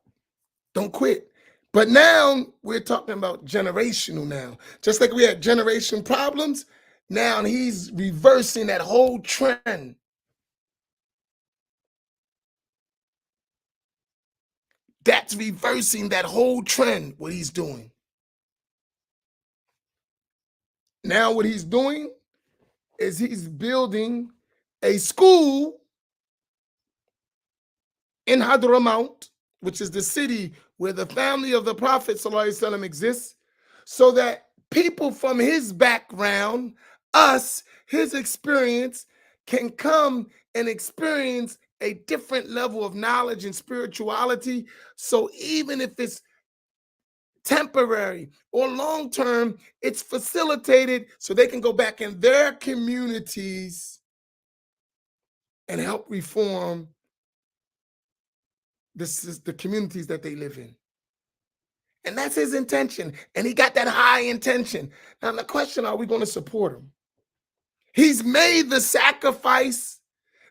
Don't quit. But now we're talking about generational now. Just like we had generation problems, now he's reversing that whole trend. That's reversing that whole trend, what he's doing. Now what he's doing is he's building a school in Hadramaut, which is the city where the family of the Prophet ﷺ exists, so that people from his background, us, his experience, can come and experience a different level of knowledge and spirituality. So even if it's temporary or long term, it's facilitated so they can go back in their communities and help reform the communities that they live in. And that's his intention. And he got that high intention. Now, the question, are we going to support him? He's made the sacrifice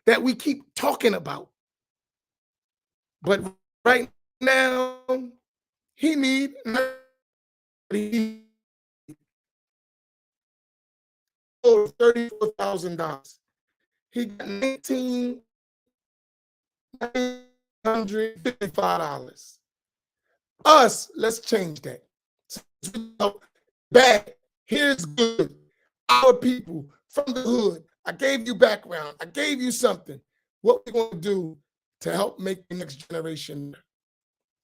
that we keep talking about. But right now, he needs $34,000. He got $1,955. Us, let's change that. Bad, here's good. Our people from the hood. I gave you background. I gave you something. What we're going to do to help make the next generation.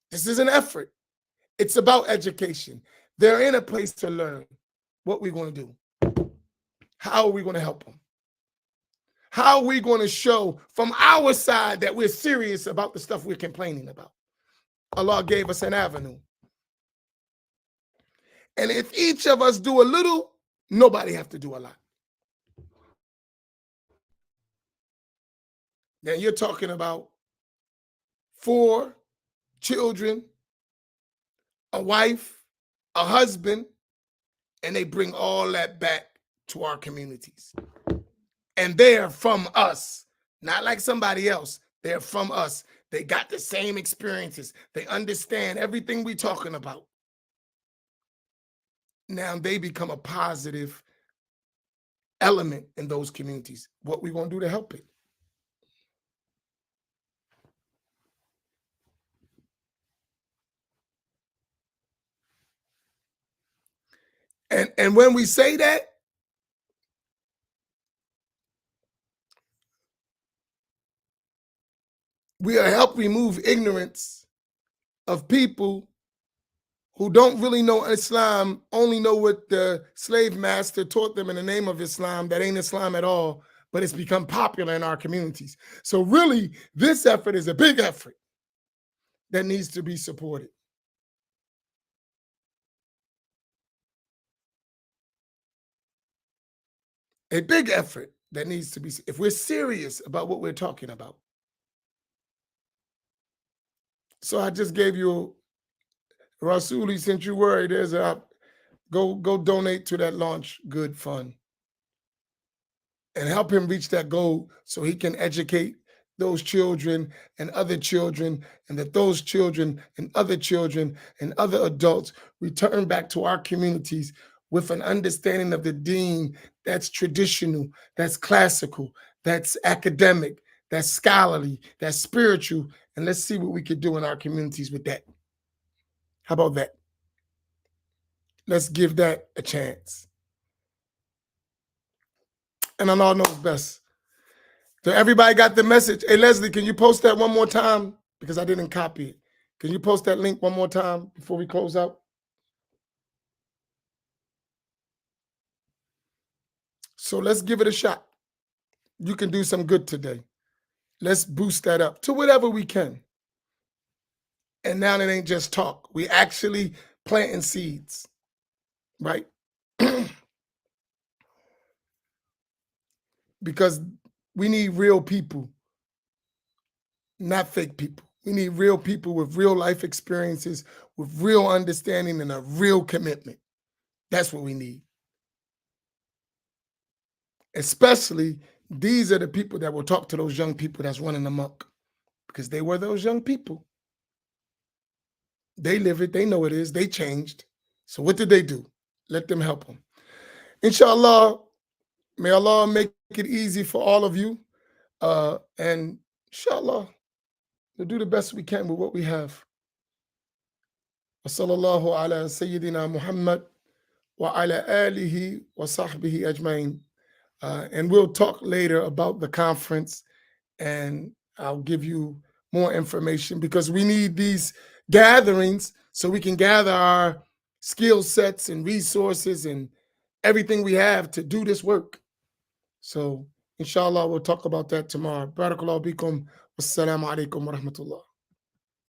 This is an effort. It's about education. They're in a place to learn. What we're going to do. How are we going to help them? How are we going to show from our side that we're serious about the stuff we're complaining about? Allah gave us an avenue. And if each of us do a little, nobody have to do a lot. Then you're talking about 4 children, a wife, a husband, and they bring all that back to our communities. And they're from us, not like somebody else. They're from us. They got the same experiences. They understand everything we're talking about. Now they become a positive element in those communities. What we going to do to help it? And when we say that, we are help remove ignorance of people who don't really know Islam, only know what the slave master taught them in the name of Islam. That ain't Islam at all, but it's become popular in our communities. So really, this effort is a big effort that needs to be supported. A big effort that needs to be, if we're serious about what we're talking about. So I just gave you, Rasuli, since you worry, there's a, go donate to that Launch Good Fund and help him reach that goal so he can educate those children and other children, and that those children and other adults return back to our communities with an understanding of the deen that's traditional, that's classical, that's academic, that's scholarly, that's spiritual, and let's see what we could do in our communities with that. How about that? Let's give that a chance. And Allah knows best. So everybody got the message. Hey, Leslie, can you post that one more time? Because I didn't copy it. Can you post that link one more time before we close out? So let's give it a shot. You can do some good today. Let's boost that up to whatever we can. And now it ain't just talk. We actually planting seeds, right? Because we need real people, not fake people. We need real people with real life experiences, with real understanding and a real commitment. That's what we need. Especially, these are the people that will talk to those young people that's running amok, because they were those young people. They live it. They know it is. They changed. So what did they do? Let them help them. Inshallah, may Allah make it easy for all of you. And inshallah, we'll do the best we can with what we have. Wa sallallahu ala Sayyidina Muhammad وعلى آله وصحبه أجمعين. And we'll talk later about the conference, and I'll give you more information, because we need these gatherings so we can gather our skill sets and resources and everything we have to do this work. So, inshallah, we'll talk about that tomorrow. Barakallahu bikum. Wassalamu alaikum wa rahmatullah.